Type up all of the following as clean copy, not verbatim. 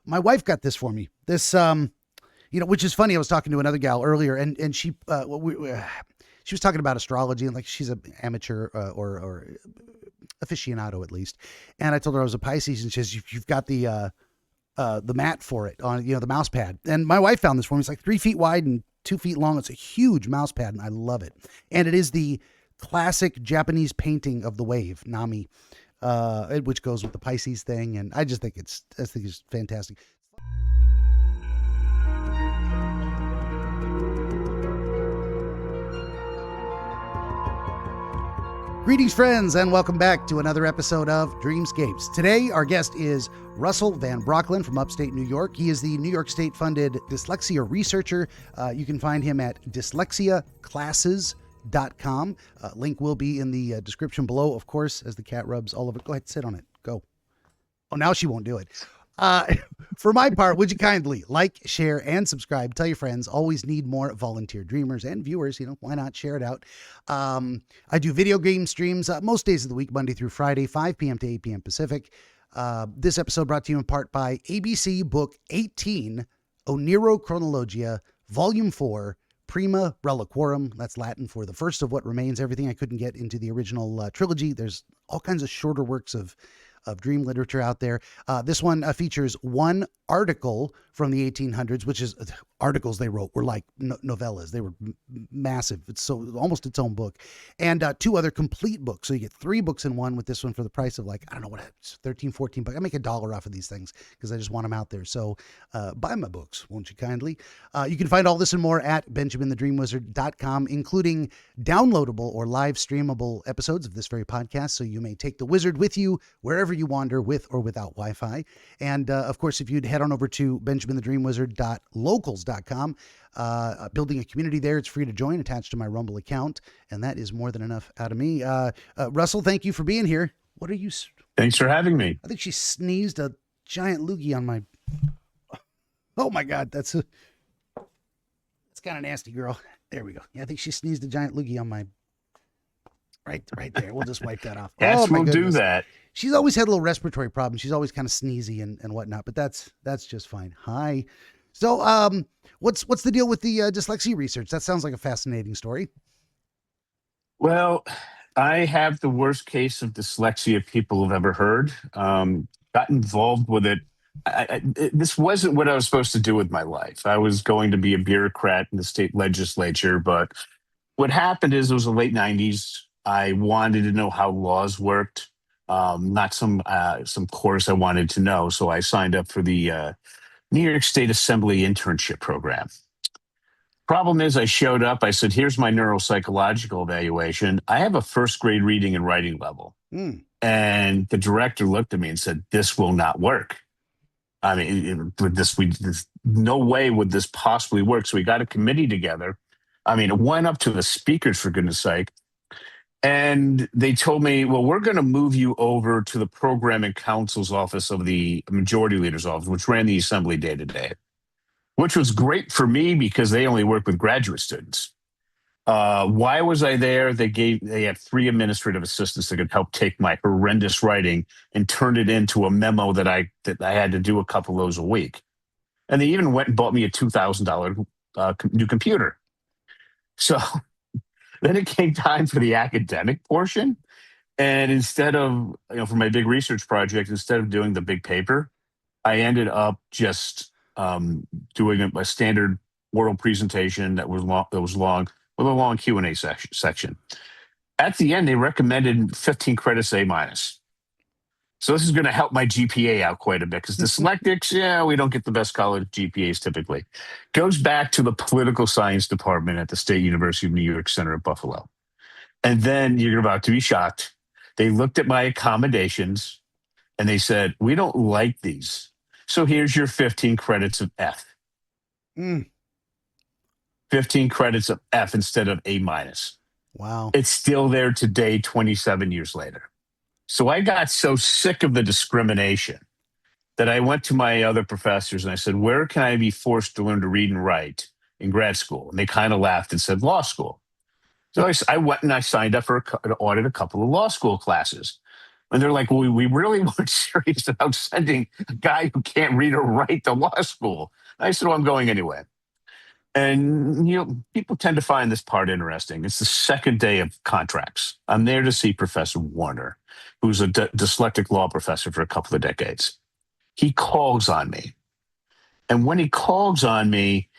My wife got this for me. This, which is funny. I was talking to another gal earlier, and she, she was talking about astrology, and like she's an amateur or aficionado at least. And I told her I was a Pisces, and she says, "You've got the mat for it on, the mouse pad." And my wife found this for me. It's like 3 feet wide and 2 feet long. It's a huge mouse pad, and I love it. And it is the classic Japanese painting of the wave, Nami, which goes with the Pisces thing. And I think it's fantastic. Greetings, friends, and welcome back to another episode of Dreamscapes. Today, our guest is Russell Van Brocklin from upstate New York. He is the New York State-funded dyslexia researcher. You can find him at dyslexiaclasses.com. Link will be in the description below, of course, as the cat rubs all over it. Go ahead, sit on it. Go. Oh, now she won't do it. For my part, would you kindly like, share, and subscribe? Tell your friends. Always need more volunteer dreamers and viewers. Why not share it out? I do video game streams most days of the week, Monday through Friday, 5 p.m. to 8 p.m. Pacific. This episode brought to you in part by ABC Book 18, Oniro Chronologia, Volume 4, Prima Reliquorum. That's Latin for the first of what remains. Everything I couldn't get into the original trilogy. There's all kinds of shorter works of dream literature out there. This one features one article from the 1800s, which is articles they wrote were like novellas. They were massive. It's so almost its own book, and 2 other complete books. So you get 3 books in one with this one for the price of like, I don't know what, it's 13, 14 bucks. I make $1 off of these things because I just want them out there. So buy my books, won't you kindly? You can find all this and more at benjaminthedreamwizard.com, including downloadable or live streamable episodes of this very podcast. So you may take the wizard with you wherever you wander, with or without Wi-Fi. And of course, if you'd head on over to benjaminthedreamwizard.locals.com, building a community there. It's free to join, attached to my Rumble account. And that is more than enough out of me. Russell, thank you for being here. What are you? Thanks for having me. I think she sneezed a giant loogie on my... Oh my God, that's kind of nasty, girl. There we go. Yeah, I think she sneezed a giant loogie on my... Right there. We'll just wipe that off. Yes, we'll do that. She's always had a little respiratory problem. She's always kind of sneezy and whatnot, but that's just fine. Hi. So, what's the deal with the dyslexia research? That sounds like a fascinating story. Well, I have the worst case of dyslexia people have ever heard. Got involved with it. This wasn't what I was supposed to do with my life. I was going to be a bureaucrat in the state legislature, but what happened is it was the late 90s. I wanted to know how laws worked, not some course I wanted to know. So I signed up for the New York State Assembly internship program. Problem is, I showed up. I said, "Here's my neuropsychological evaluation. I have a first grade reading and writing level." And the director looked at me and said, "This will not work. I mean, there's no way would this possibly work." So we got a committee together. I mean, it went up to the speakers, for goodness sake. And they told me, "Well, we're going to move you over to the program and counsel's office of the majority leader's office," which ran the assembly day to day, which was great for me because they only work with graduate students. Why was I there? They had 3 administrative assistants that could help take my horrendous writing and turn it into a memo that I had to do a couple of those a week. And they even went and bought me a $2,000 new computer. So then it came time for the academic portion. And instead of, for my big research project, instead of doing the big paper, I ended up just doing a standard oral presentation that was long with a long Q&A section. At the end, they recommended 15 credits A minus. So this is going to help my GPA out quite a bit because dyslexics, we don't get the best college GPAs typically. Goes back to the political science department at the State University of New York Center at Buffalo. And then you're about to be shocked. They looked at my accommodations and they said, "We don't like these. So here's your 15 credits of F." 15 credits of F instead of A minus. Wow. It's still there today, 27 years later. So I got so sick of the discrimination that I went to my other professors and I said, "Where can I be forced to learn to read and write in grad school?" And they kind of laughed and said, "Law school." So I went and I signed up for to audit a couple of law school classes. And they're like, well, we really weren't serious about sending a guy who can't read or write to law school. I said, well, I'm going anyway. And people tend to find this part interesting. It's the second day of contracts. I'm there to see Professor Warner, who's a dyslexic law professor for a couple of decades. He calls on me. And when he calls on me,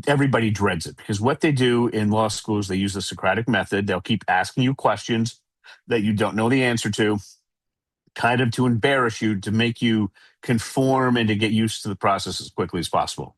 everybody dreads it because what they do in law schools, they use the Socratic method. They'll keep asking you questions that you don't know the answer to, kind of to embarrass you, to make you conform and to get used to the process as quickly as possible.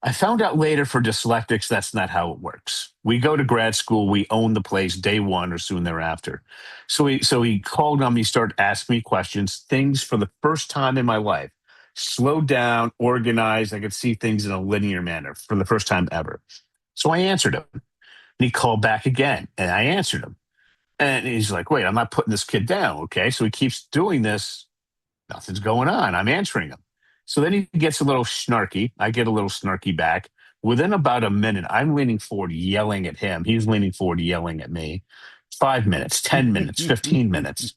I found out later for dyslexics, that's not how it works. We go to grad school, we own the place day one or soon thereafter. So he called on me, started asking me questions, things for the first time in my life, slowed down, organized. I could see things in a linear manner for the first time ever. So I answered him. And he called back again, and I answered him. And he's like, wait, I'm not putting this kid down. Okay. So he keeps doing this. Nothing's going on. I'm answering him. So then he gets a little snarky. I get a little snarky back. Within about a minute, I'm leaning forward, yelling at him. He's leaning forward, yelling at me. 5 minutes, 10 minutes, 15 minutes.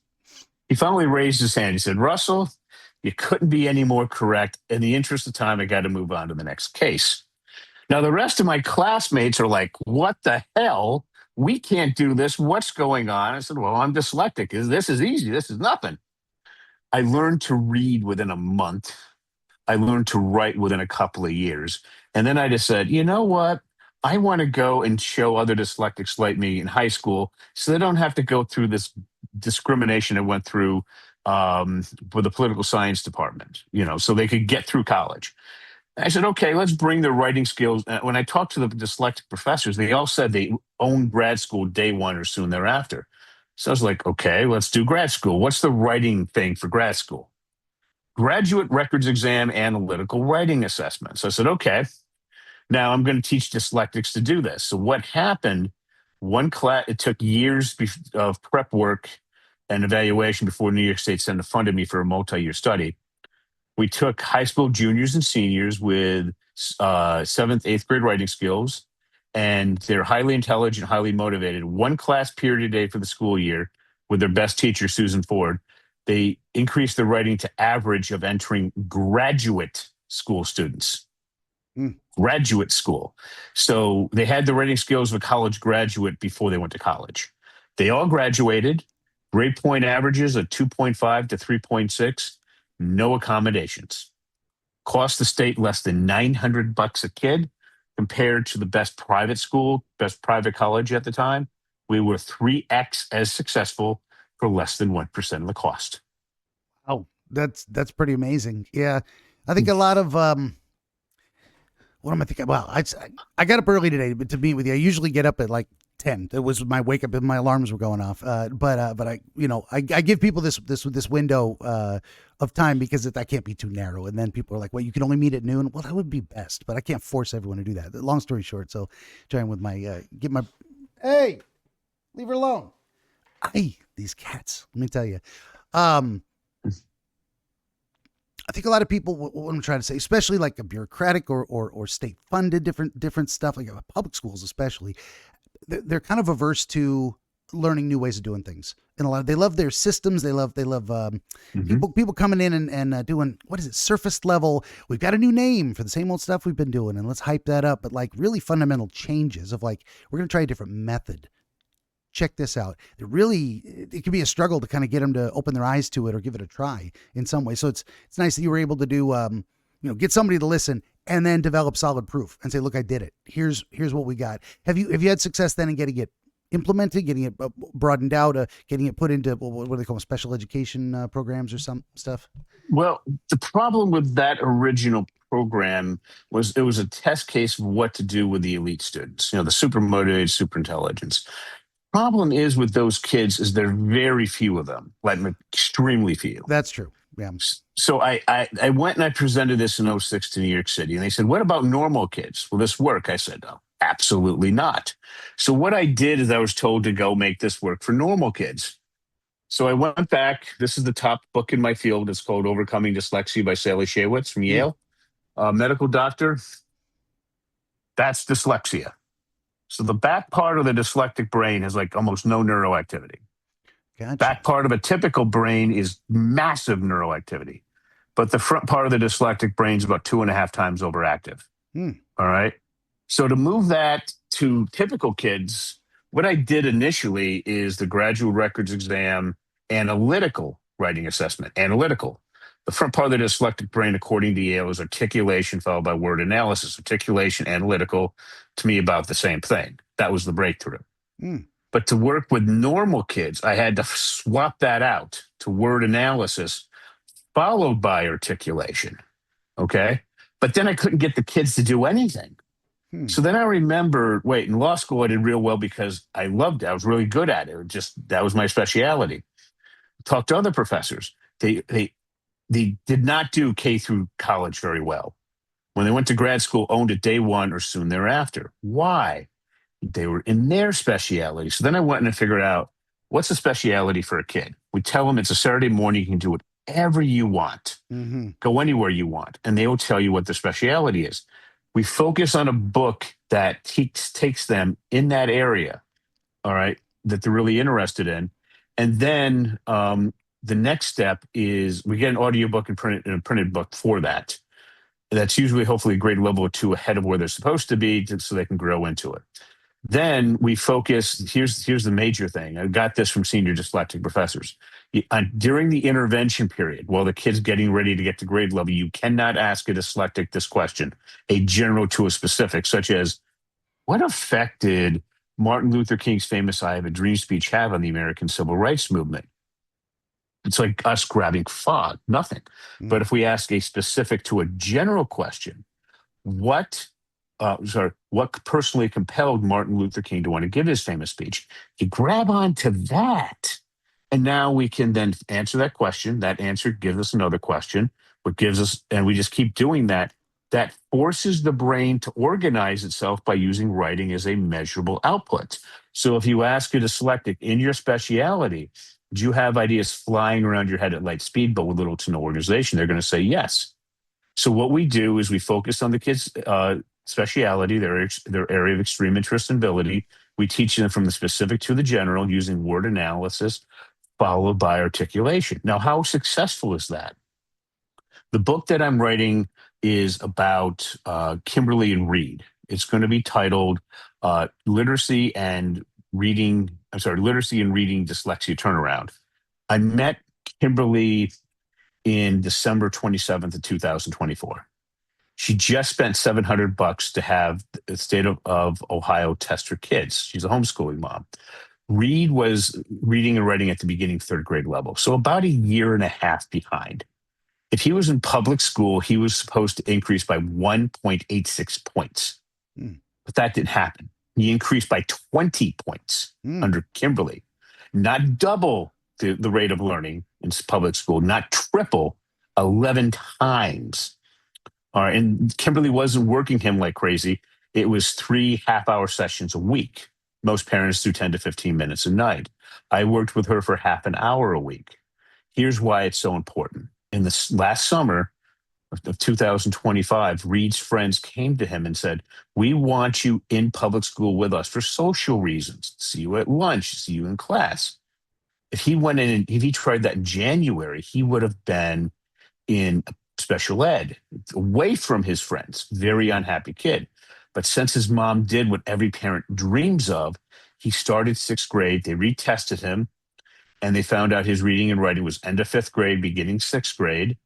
He finally raised his hand. He said, Russell, you couldn't be any more correct. In the interest of time, I got to move on to the next case. Now, the rest of my classmates are like, what the hell? We can't do this. What's going on? I said, well, I'm dyslexic. This is easy. This is nothing. I learned to read within a month. I learned to write within a couple of years. And then I just said, you know what? I want to go and show other dyslexics like me in high school so they don't have to go through this discrimination I went through with the political science department, so they could get through college. I said, okay, let's bring their writing skills. When I talked to the dyslexic professors, they all said they owned grad school day one or soon thereafter. So I was like, okay, let's do grad school. What's the writing thing for grad school? Graduate records exam, analytical writing assessment. So I said, okay, now I'm going to teach dyslexics to do this. So what happened, one class, it took years of prep work and evaluation before New York State Senate funded me for a multi-year study. We took high school juniors and seniors with seventh, eighth grade writing skills, and they're highly intelligent, highly motivated. One class period a day for the school year with their best teacher, Susan Ford. They increased their writing to average of entering graduate school students. Graduate school. So they had the writing skills of a college graduate before they went to college. They all graduated, grade point averages of 2.5 to 3.6. No accommodations. Cost the state less than $900 a kid compared to the best private school, best private college at the time. We were 3x as successful for less than 1% of the cost. Oh, that's pretty amazing. Yeah. I think a lot of, what am I thinking? Well, I got up early today to meet with you. I usually get up at like 10. That was my wake up and my alarms were going off. But I give people this window of time because that can't be too narrow. And then people are like, well, you can only meet at noon. Well, that would be best, but I can't force everyone to do that. Long story short. So trying with my, hey, leave her alone. These cats, let me tell you. I think a lot of people, what I'm trying to say, especially like a bureaucratic or state funded different stuff, like public schools especially, they're kind of averse to learning new ways of doing things. And they love their systems. They love people coming in and doing, what is it, surface level. We've got a new name for the same old stuff we've been doing, and let's hype that up. But like really fundamental changes of like, we're going to try a different method. Check this out. It can be a struggle to kind of get them to open their eyes to it or give it a try in some way. So it's nice that you were able to do, get somebody to listen and then develop solid proof and say, look, I did it. Here's what we got. Have you had success then in getting it implemented, getting it broadened out, getting it put into what do they call them, special education programs or some stuff? Well, the problem with that original program was it was a test case of what to do with the elite students, the super motivated, super intelligence. Problem is with those kids is there are very few of them, like extremely few. That's true. Yeah. So I went and I presented this in 2006 to New York City, and they said, what about normal kids? Will this work? I said, no, absolutely not. So what I did is I was told to go make this work for normal kids. So I went back. This is the top book in my field. It's called Overcoming Dyslexia by Sally Shaywitz from Yale. Medical doctor. That's dyslexia. So the back part of the dyslexic brain has like almost no neuroactivity. Gotcha. Back part of a typical brain is massive neural activity, but the front part of the dyslexic brain is about 2.5 times overactive. All right. So to move that to typical kids, what I did initially is the graduate records exam, analytical writing assessment, analytical. The front part of the dyslexic brain, according to Yale, is articulation followed by word analysis. Articulation, analytical, to me, about the same thing. That was the breakthrough. But to work with normal kids, I had to swap that out to word analysis followed by articulation. Okay. But then I couldn't get the kids to do anything. So then I remember, in law school, I did real well because I loved it. I was really good at it. That was my specialty. Talked to other professors. They did not do K through college very well. When they went to grad school, owned it day one or soon thereafter. Why? They were in their specialty. So then I went and figured out what's a specialty for a kid. We tell them it's a Saturday morning, you can do whatever you want, go anywhere you want, and they will tell you what the specialty is. We focus on a book that takes them in that area, all right, that they're really interested in. And then the next step is we get an audiobook and a printed book for that. That's usually, hopefully, a grade level or two ahead of where they're supposed to be so they can grow into it. Then we focus, here's the major thing. I got this from senior dyslexic professors. During the intervention period, while the kid's getting ready to get to grade level, you cannot ask a dyslexic this question, a general to a specific, such as, what effect did Martin Luther King's famous I Have a Dream speech have on the American Civil Rights Movement? It's like us grabbing fog, nothing. But if we ask a specific to a general question, what personally compelled Martin Luther King to want to give his famous speech? You grab onto that. And now we can then answer that question. That answer gives us another question, and we just keep doing that. That forces the brain to organize itself by using writing as a measurable output. So if you ask a dyslexic in your specialty, do you have ideas flying around your head at light speed, but with little to no organization? They're going to say yes. So what we do is we focus on the kids' speciality, their area of extreme interest and ability. We teach them from the specific to the general using word analysis, followed by articulation. Now, how successful is that? The book that I'm writing is about Kimberly and Reed. It's going to be titled Literacy and Reading Dyslexia Turnaround. I met Kimberly in December 27th of 2024. She just spent $700 to have the state of Ohio test her kids. She's a homeschooling mom. Reed was reading and writing at the beginning third grade level, so about a year and a half behind. If he was in public school, he was supposed to increase by 1.86 points. But that didn't happen. He increased by 20 points under Kimberly. Not double the rate of learning in public school, not triple, 11 times. All right, and Kimberly wasn't working him like crazy. It was 3 half-hour sessions a week. Most parents do 10 to 15 minutes a night. I worked with her for half an hour a week. Here's why it's so important. In the last summer of 2025, Reed's friends came to him and said, we want you in public school with us for social reasons. See you at lunch, see you in class. If he went in and if he tried that in January, he would have been in special ed, away from his friends. Very unhappy kid. But since his mom did what every parent dreams of, he started 6th grade. They retested him, and they found out his reading and writing was end of 5th grade, beginning 6th grade.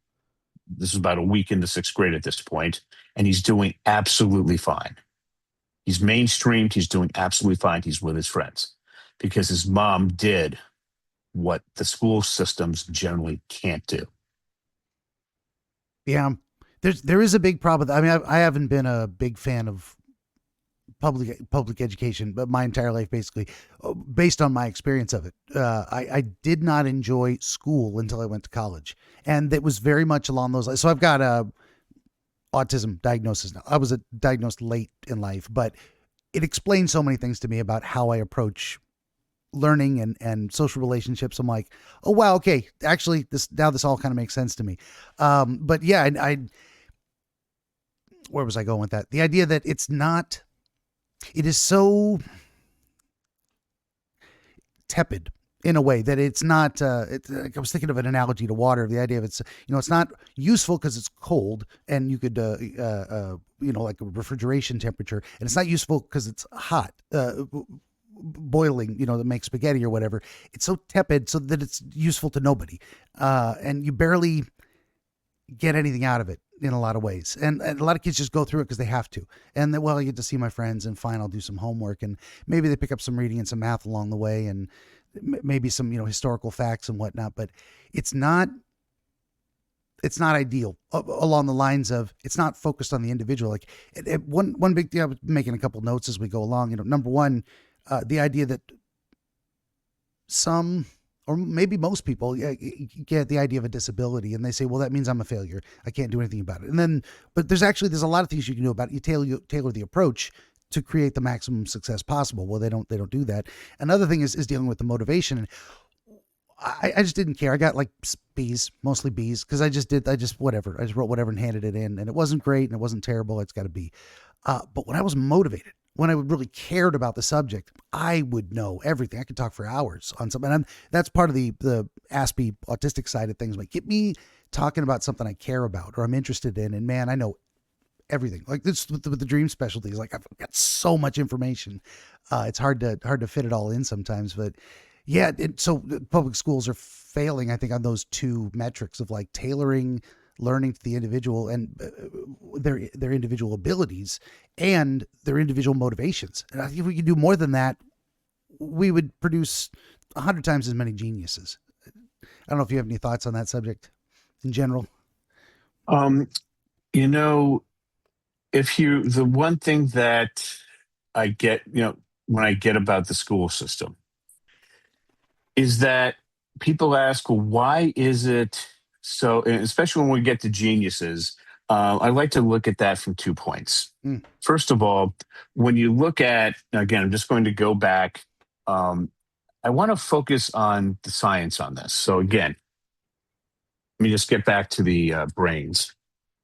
This is about a week into 6th grade at this point, and he's doing absolutely fine. He's mainstreamed. He's doing absolutely fine. He's with his friends because his mom did what the school systems generally can't do. Yeah, there is a big problem. I mean, I haven't been a big fan of public education, but my entire life, basically, based on my experience of it. I did not enjoy school until I went to college, and it was very much along those lines. So I've got a autism diagnosis now. I was diagnosed late in life, but it explains so many things to me about how I approach learning and social relationships. I'm like, oh wow, okay, actually this all kind of makes sense to me. But yeah, I where was I going with that? The idea that it is so tepid in a way that it's not. Like I was thinking of an analogy to water. The idea of it's it's not useful because it's cold and you could like a refrigeration temperature, and it's not useful because it's hot. Boiling, that makes spaghetti or whatever. It's so tepid so that it's useful to nobody, and you barely get anything out of it in a lot of ways. And a lot of kids just go through it because they have to. And then, well, I get to see my friends, and fine, I'll do some homework, and maybe they pick up some reading and some math along the way, and maybe some historical facts and whatnot. But it's not ideal along the lines of it's not focused on the individual. Like one big thing, I was making a couple notes as we go along. Number one, the idea that some, or maybe most people, get the idea of a disability, and they say, well, that means I'm a failure. I can't do anything about it. And then, but there's a lot of things you can do about it. You tailor the approach to create the maximum success possible. Well, they don't do that. Another thing is dealing with the motivation. I just didn't care. I got like B's, mostly B's, because I just whatever. I just wrote whatever and handed it in, and it wasn't great and it wasn't terrible. It's got to be. But when I was motivated, when I really cared about the subject, I would know everything. I could talk for hours on something. And that's part of the Aspie autistic side of things. Like, get me talking about something I care about or I'm interested in, and man, I know everything. Like this with the dream specialties. Like, I've got so much information. It's hard to fit it all in sometimes, but yeah. So public schools are failing, I think, on those two metrics of like tailoring learning to the individual and their individual abilities and their individual motivations. And I think if we could do more than that, we would produce 100 times as many geniuses. I don't know if you have any thoughts on that subject in general. The one thing that I get, when I get about the school system is that people ask, well, why is it so, especially when we get to geniuses, I like to look at that from 2 points. First of all, when you look at, again, I'm just going to go back. I want to focus on the science on this. So again, let me just get back to the brains.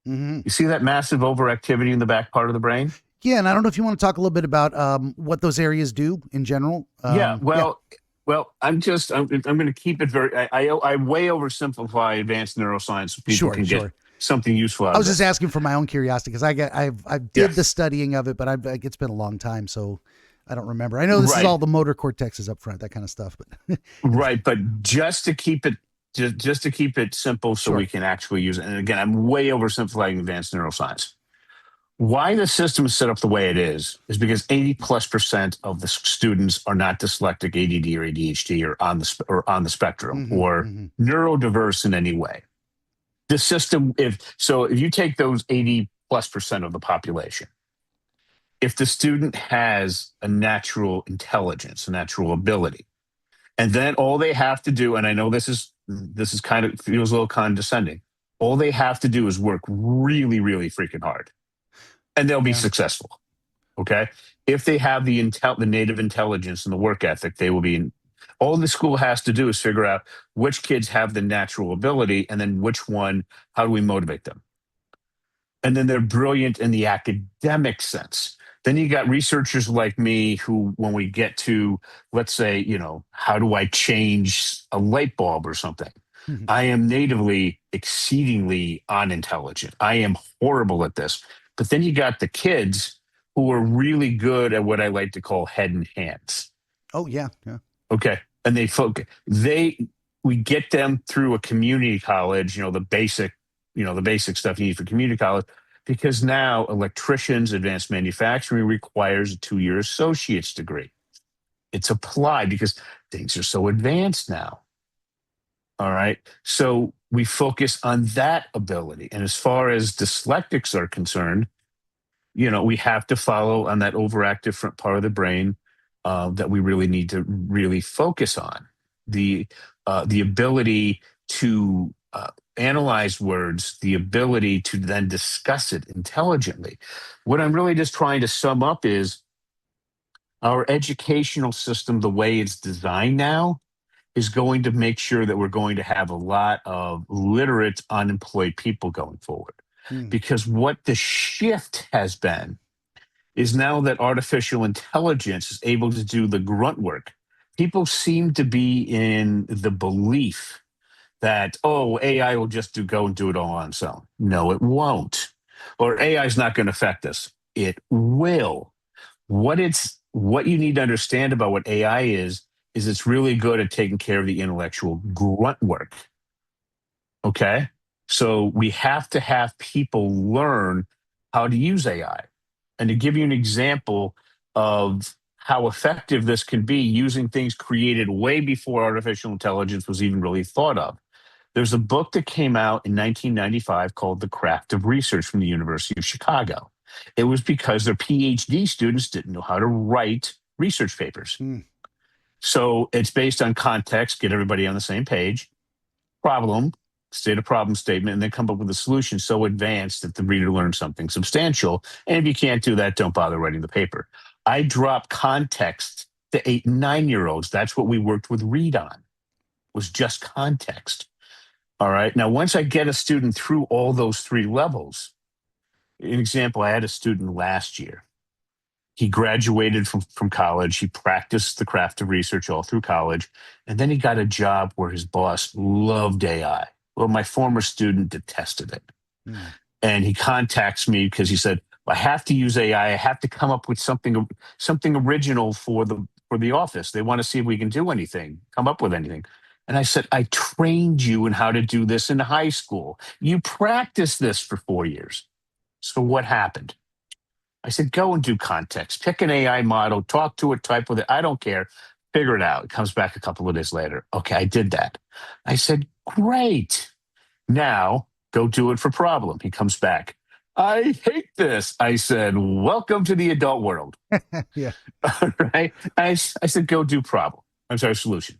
Mm-hmm. You see that massive overactivity in the back part of the brain? Yeah, and I don't know if you want to talk a little bit about what those areas do in general. Well, I'm going to keep it very. I way oversimplify advanced neuroscience so people can get something useful out of it. I was just asking for my own curiosity because I did the studying of it, but it's been a long time, so I don't remember. I know this is all the motor cortex is up front, that kind of stuff, but right. But just to keep it simple, so we can actually use it. And again, I'm way oversimplifying advanced neuroscience. Why the system is set up the way it is because 80+% of the students are not dyslexic, ADD, or ADHD, or on the spectrum, or neurodiverse in any way. The system, if you take those 80+% of the population, if the student has a natural intelligence, a natural ability, and then all they have to do, and I know this is kind of feels a little condescending, all they have to do is work really, really freaking hard. And they'll be successful, okay? If they have the native intelligence and the work ethic, they will be. All the school has to do is figure out which kids have the natural ability, and then which one. How do we motivate them? And then they're brilliant in the academic sense. Then you got researchers like me who, when we get to, let's say, how do I change a light bulb or something? I am natively exceedingly unintelligent. I am horrible at this. But then you got the kids who are really good at what I like to call head and hands. Oh, yeah. Okay. And they focus. We get them through a community college, the basic stuff you need for community college, because now electricians, advanced manufacturing requires a 2-year associate's degree. It's applied because things are so advanced now. All right. So we focus on that ability. And as far as dyslexics are concerned, we have to follow on that overactive front part of the brain that we really need to really focus on. The ability to analyze words, the ability to then discuss it intelligently. What I'm really just trying to sum up is our educational system, the way it's designed now, is going to make sure that we're going to have a lot of literate, unemployed people going forward. Because what the shift has been is now that artificial intelligence is able to do the grunt work, people seem to be in the belief that, oh, AI will just go and do it all on its own. No, it won't. Or AI is not going to affect us. It will. What you need to understand about what AI is it's really good at taking care of the intellectual grunt work. Okay. So we have to have people learn how to use AI. And to give you an example of how effective this can be using things created way before artificial intelligence was even really thought of. There's a book that came out in 1995 called The Craft of Research from the University of Chicago. It was because their PhD students didn't know how to write research papers. Hmm. So it's based on context, get everybody on the same page, problem, state a problem statement, and then come up with a solution so advanced that the reader learns something substantial. And if you can't do that, don't bother writing the paper. I drop context to 8 and 9-year-olds. That's what we worked with Read on, was just context. All right. Now, once I get a student through all those 3 levels, an example, I had a student last year. He graduated from college. He practiced the craft of research all through college. And then he got a job where his boss loved AI. Well, my former student detested it. Hmm. And he contacts me because he said, I have to use AI. I have to come up with something original for the office. They want to see if we can do anything, come up with anything. And I said, I trained you in how to do this in high school. You practiced this for 4 years. So what happened? I said, go and do context. Pick an AI model, talk to it, type with it. I don't care. Figure it out. It comes back a couple of days later. Okay, I did that. I said, great. Now go do it for problem. He comes back. I hate this. I said, welcome to the adult world. Yeah. All right. I said, go do problem. I'm sorry, solution.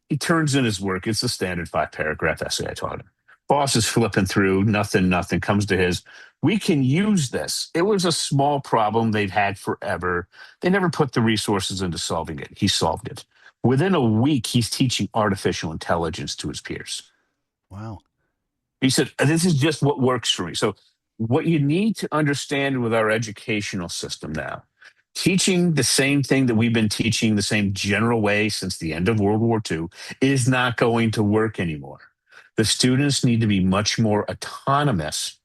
He turns in his work. It's a standard 5-paragraph essay I taught him. Boss is flipping through, nothing, comes to his. We can use this. It was a small problem they've had forever. They never put the resources into solving it. He solved it. Within a week, he's teaching artificial intelligence to his peers. Wow. He said, this is just what works for me. So what you need to understand with our educational system now, teaching the same thing that we've been teaching the same general way since the end of World War II is not going to work anymore. The students need to be much more autonomous,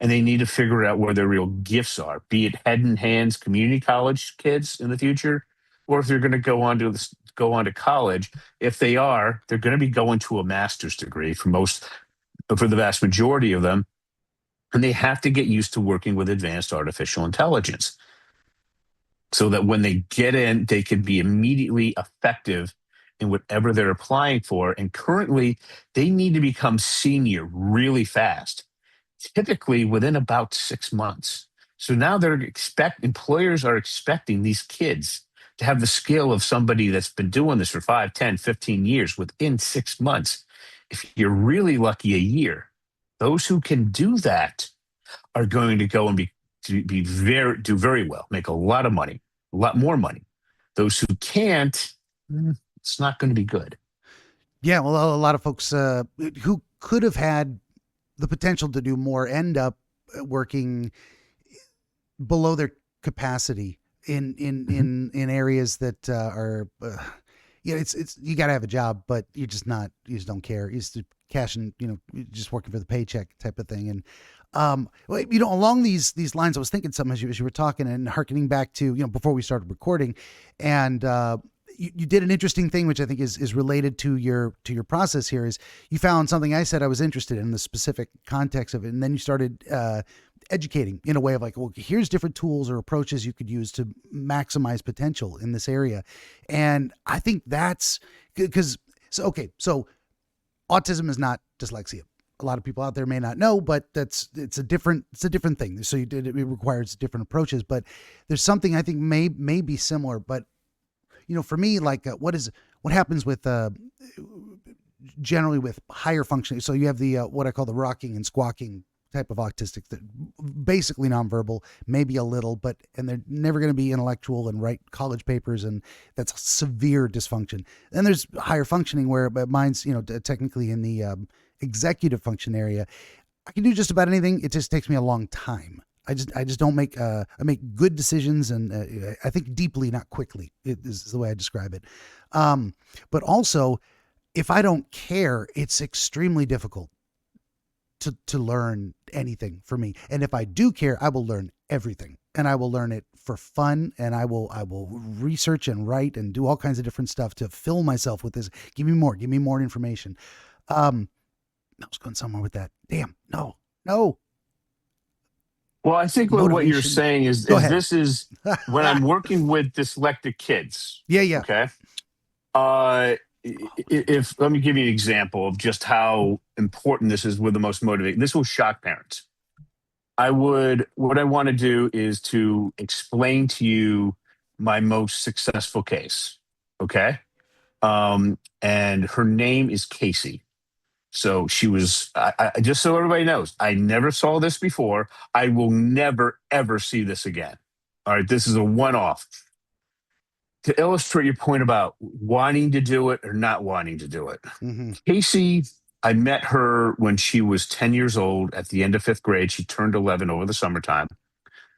and they need to figure out where their real gifts are, be it head and hands community college kids in the future, or if they're going to go on to college. If they are, they're going to be going to a master's degree for the vast majority of them, and they have to get used to working with advanced artificial intelligence so that when they get in, they can be immediately effective in whatever they're applying for. And currently, they need to become senior really fast, typically within about 6 months. So now employers are expecting these kids to have the skill of somebody that's been doing this for 5, 10, 15 years within 6 months. If you're really lucky, a year. Those who can do that are going to go and do very well, make a lot of money, a lot more money. Those who can't, it's not going to be good. Yeah. Well, a lot of folks who could have had the potential to do more end up working below their capacity in areas that are, it's you got to have a job, but you just don't care. You just cashing, just working for the paycheck type of thing. And along these lines, I was thinking something as you were talking and hearkening back to before we started recording, and you did an interesting thing, which I think is related to your process here. Is you found something I said I was interested in the specific context of it, and then you started educating in a way of like, well, here's different tools or approaches you could use to maximize potential in this area. And I think that's because so autism is not dyslexia. A lot of people out there may not know, but it's a different thing. So it requires different approaches, but there's something I think may be similar. But for me, like what happens with generally with higher functioning. So you have the what I call the rocking and squawking type of autistic, that basically nonverbal, maybe a little, and they're never going to be intellectual and write college papers, and that's severe dysfunction. Then there's higher functioning where, but mine's technically in the executive function area. I can do just about anything. It just takes me a long time. I just don't make I make good decisions, and I think deeply, not quickly. It is the way I describe it. But also, if I don't care, it's extremely difficult to learn anything for me. And if I do care, I will learn everything, and I will learn it for fun, and I will research and write and do all kinds of different stuff to fill myself with this. Give me more information. I was going somewhere with that. Damn, no. Well, I think what you're Motivation. saying is Go ahead. this is when I'm working with dyslexic kids. Yeah. Okay. If let me give you an example of just how important this is with the most motivating. This will shock parents. What I want to do is to explain to you my most successful case. Okay. And her name is Casey. So she was, just so everybody knows, I never saw this before. I will never, ever see this again. All right. This is a one off. To illustrate your point about wanting to do it or not wanting to do it. Mm-hmm. Casey, I met her when she was 10 years old at the end of fifth grade. She turned 11 over the summertime,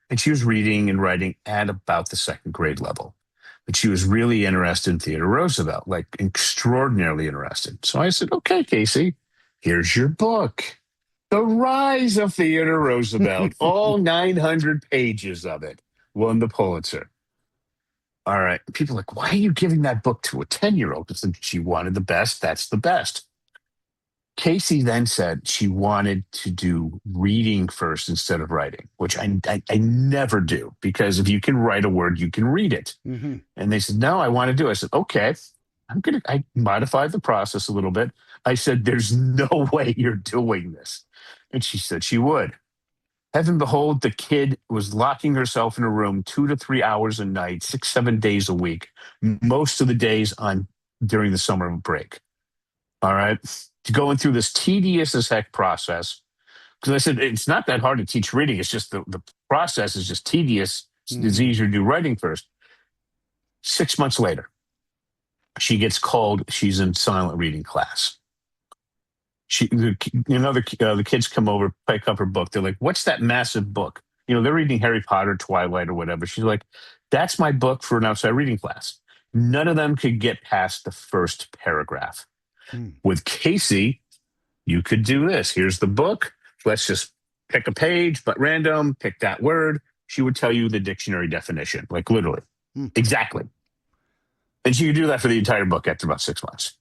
and she was reading and writing at about the second grade level. But she was really interested in Theodore Roosevelt, like extraordinarily interested. So I said, okay, Casey, here's your book, The Rise of Theodore Roosevelt, all 900 pages of it, won the Pulitzer. All right. People are like, why are you giving that book to a 10-year-old? Because she wanted the best. That's the best. Casey then said she wanted to do reading first instead of writing, which I never do, because if you can write a word, you can read it. Mm-hmm. And they said, no, I want to do it. I said, okay, I modified the process a little bit. I said, there's no way you're doing this. And she said she would. Heaven behold, the kid was locking herself in a room 2 to 3 hours a night, 6, 7 days a week, most of the days during the summer break. All right. Going through this tedious as heck process. Because I said, it's not that hard to teach reading. It's just the process is just tedious. It's easier to do writing first. 6 months later, she gets called. She's in silent reading class. The kids come over, pick up her book. They're like, what's that massive book? They're reading Harry Potter, Twilight, or whatever. She's like, that's my book for an outside reading class. None of them could get past the first paragraph. With Casey, you could do this. Here's the book. Let's just pick a page, but random, pick that word. She would tell you the dictionary definition, like literally. Exactly. And she could do that for the entire book after about 6 months.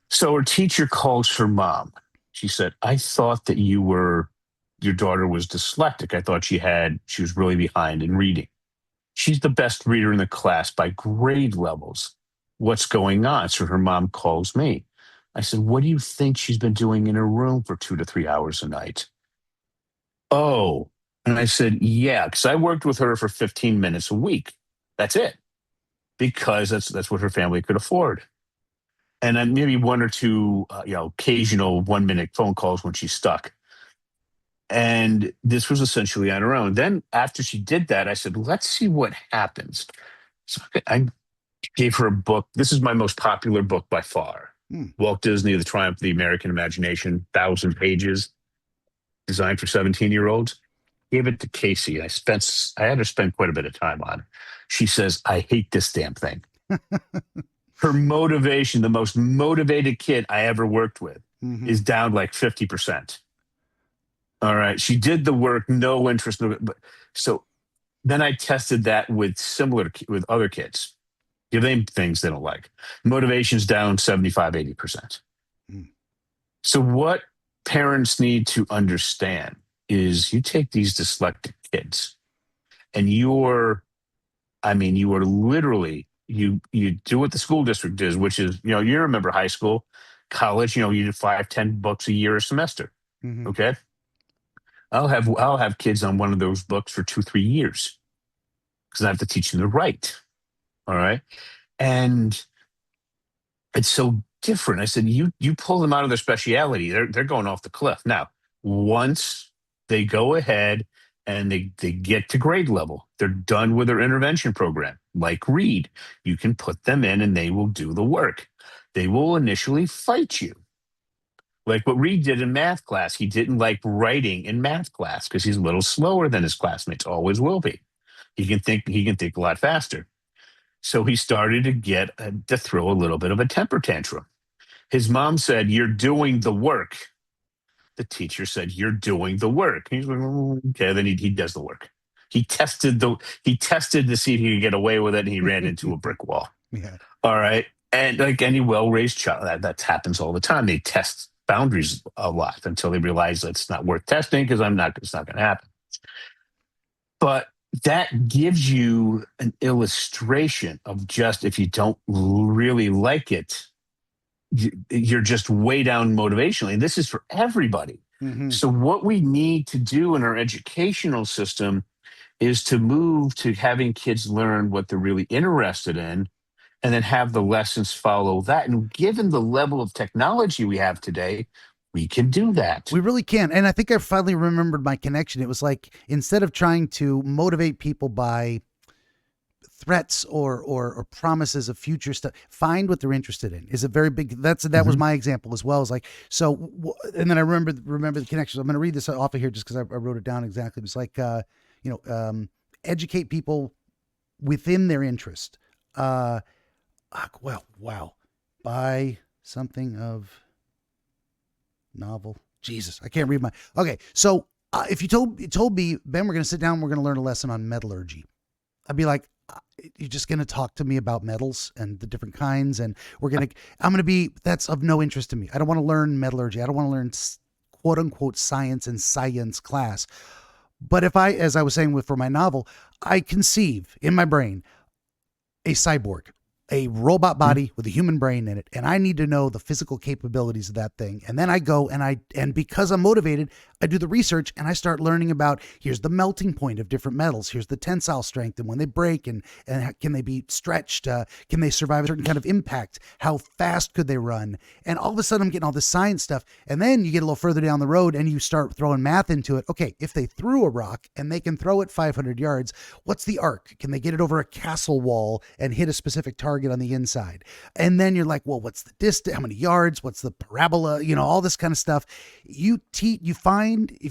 So her teacher calls her mom. She said, I thought that your daughter was dyslexic. I thought she was really behind in reading. She's the best reader in the class by grade levels. What's going on? So her mom calls me. I said, what do you think she's been doing in her room for 2 to 3 hours a night? Oh, and I said, yeah, because I worked with her for 15 minutes a week. That's it. Because that's what her family could afford. And then maybe one or two, occasional 1-minute phone calls when she's stuck. And this was essentially on her own. Then after she did that, I said, let's see what happens. So I gave her a book. This is my most popular book by far. Walt Disney, The Triumph of the American Imagination, 1,000 pages, designed for 17-year-olds. Gave it to Casey. I had her spend quite a bit of time on it. She says, I hate this damn thing. Her motivation, the most motivated kid I ever worked with, is down like 50%. All right. She did the work, no interest. So then I tested that with other kids. Give them things they don't like. Motivation's down 75, 80%. So what parents need to understand is you take these dyslexic kids and you are literally, you do what the school district does, which is, you remember high school, college, you did 5-10 books a year or semester. Okay. I'll have kids on one of those books for 2-3 years because I have to teach them to write. All right. And it's so different. I said, you pull them out of their speciality, they're going off the cliff. Now, once they go ahead and they get to grade level, they're done with their intervention program, like read. You can put them in and they will do the work. They will initially fight you. Like what Reed did in math class. He didn't like writing in math class because he's a little slower than his classmates, always will be. He can think a lot faster. So he started to get to throw a little bit of a temper tantrum. His mom said, "You're doing the work." The teacher said, "You're doing the work." He's like, "Oh, okay." Then he does the work. He tested to see if he could get away with it, and he ran into a brick wall. Yeah. All right. And like any well-raised child, that happens all the time. They test boundaries a lot until they realize that it's not worth testing because it's not going to happen. But that gives you an illustration of just if you don't really like it, you're just way down motivationally. And this is for everybody. Hmm. So what we need to do in our educational system is to move to having kids learn what they're really interested in and then have the lessons follow that. And given the level of technology we have today, we can do that. We really can. And I think I finally remembered my connection. It was like, instead of trying to motivate people by threats or promises of future stuff, find what they're interested in is a very big, that was Mhm. my example as well. Is like, and then I remember the connection. I'm going to read this off of here just because I wrote it down exactly. It's like, educate people within their interest. Well, wow. Buy something of novel. Jesus, I can't read my. Okay, so if you told me, Ben, we're going to sit down, we're going to learn a lesson on metallurgy, I'd be like, you're just going to talk to me about metals and the different kinds, and I'm going to be, that's of no interest to me. I don't want to learn metallurgy. I don't want to learn quote unquote science and science class. But if as I was saying for my novel, I conceive in my brain a cyborg, a robot body with a human brain in it, and I need to know the physical capabilities of that thing. And then I go and because I'm motivated, I do the research and I start learning about, here's the melting point of different metals, here's the tensile strength, and when they break, and can they be stretched, can they survive a certain kind of impact, how fast could they run, and all of a sudden I'm getting all this science stuff. And then you get a little further down the road and you start throwing math into it. Okay, if they threw a rock and they can throw it 500 yards, what's the arc? Can they get it over a castle wall and hit a specific target on the inside? And then you're like, well, what's the distance? How many yards? What's the parabola? All this kind of stuff. If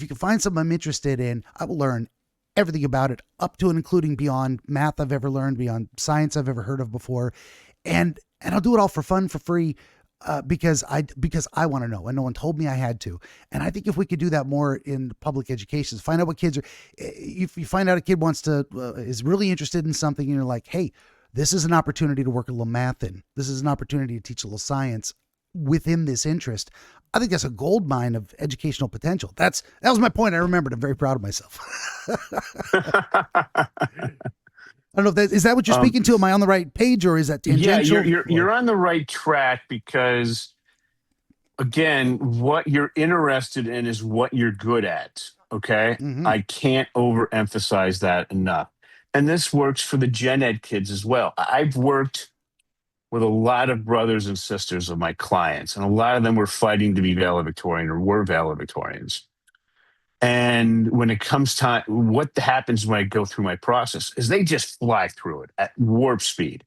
you can find something I'm interested in, I will learn everything about it, up to and including beyond math I've ever learned, beyond science I've ever heard of before. And I'll do it all for fun, for free. Because I want to know, and no one told me I had to. And I think if we could do that more in public education, find out what kids are. If you find out a kid is really interested in something, and you're like, hey, this is an opportunity to work a little math in. This is an opportunity to teach a little science within this interest. I think that's a gold mine of educational potential. That was my point. I remembered. I'm very proud of myself. I don't know if is that what you're speaking to? Am I on the right page, or is that tangential? Yeah, you're on the right track because again, what you're interested in is what you're good at. Okay. Mm-hmm. I can't overemphasize that enough. And this works for the gen ed kids as well. I've worked with a lot of brothers and sisters of my clients, and a lot of them were fighting to be valedictorian or were valedictorians. And when it comes time, what happens when I go through my process is they just fly through it at warp speed.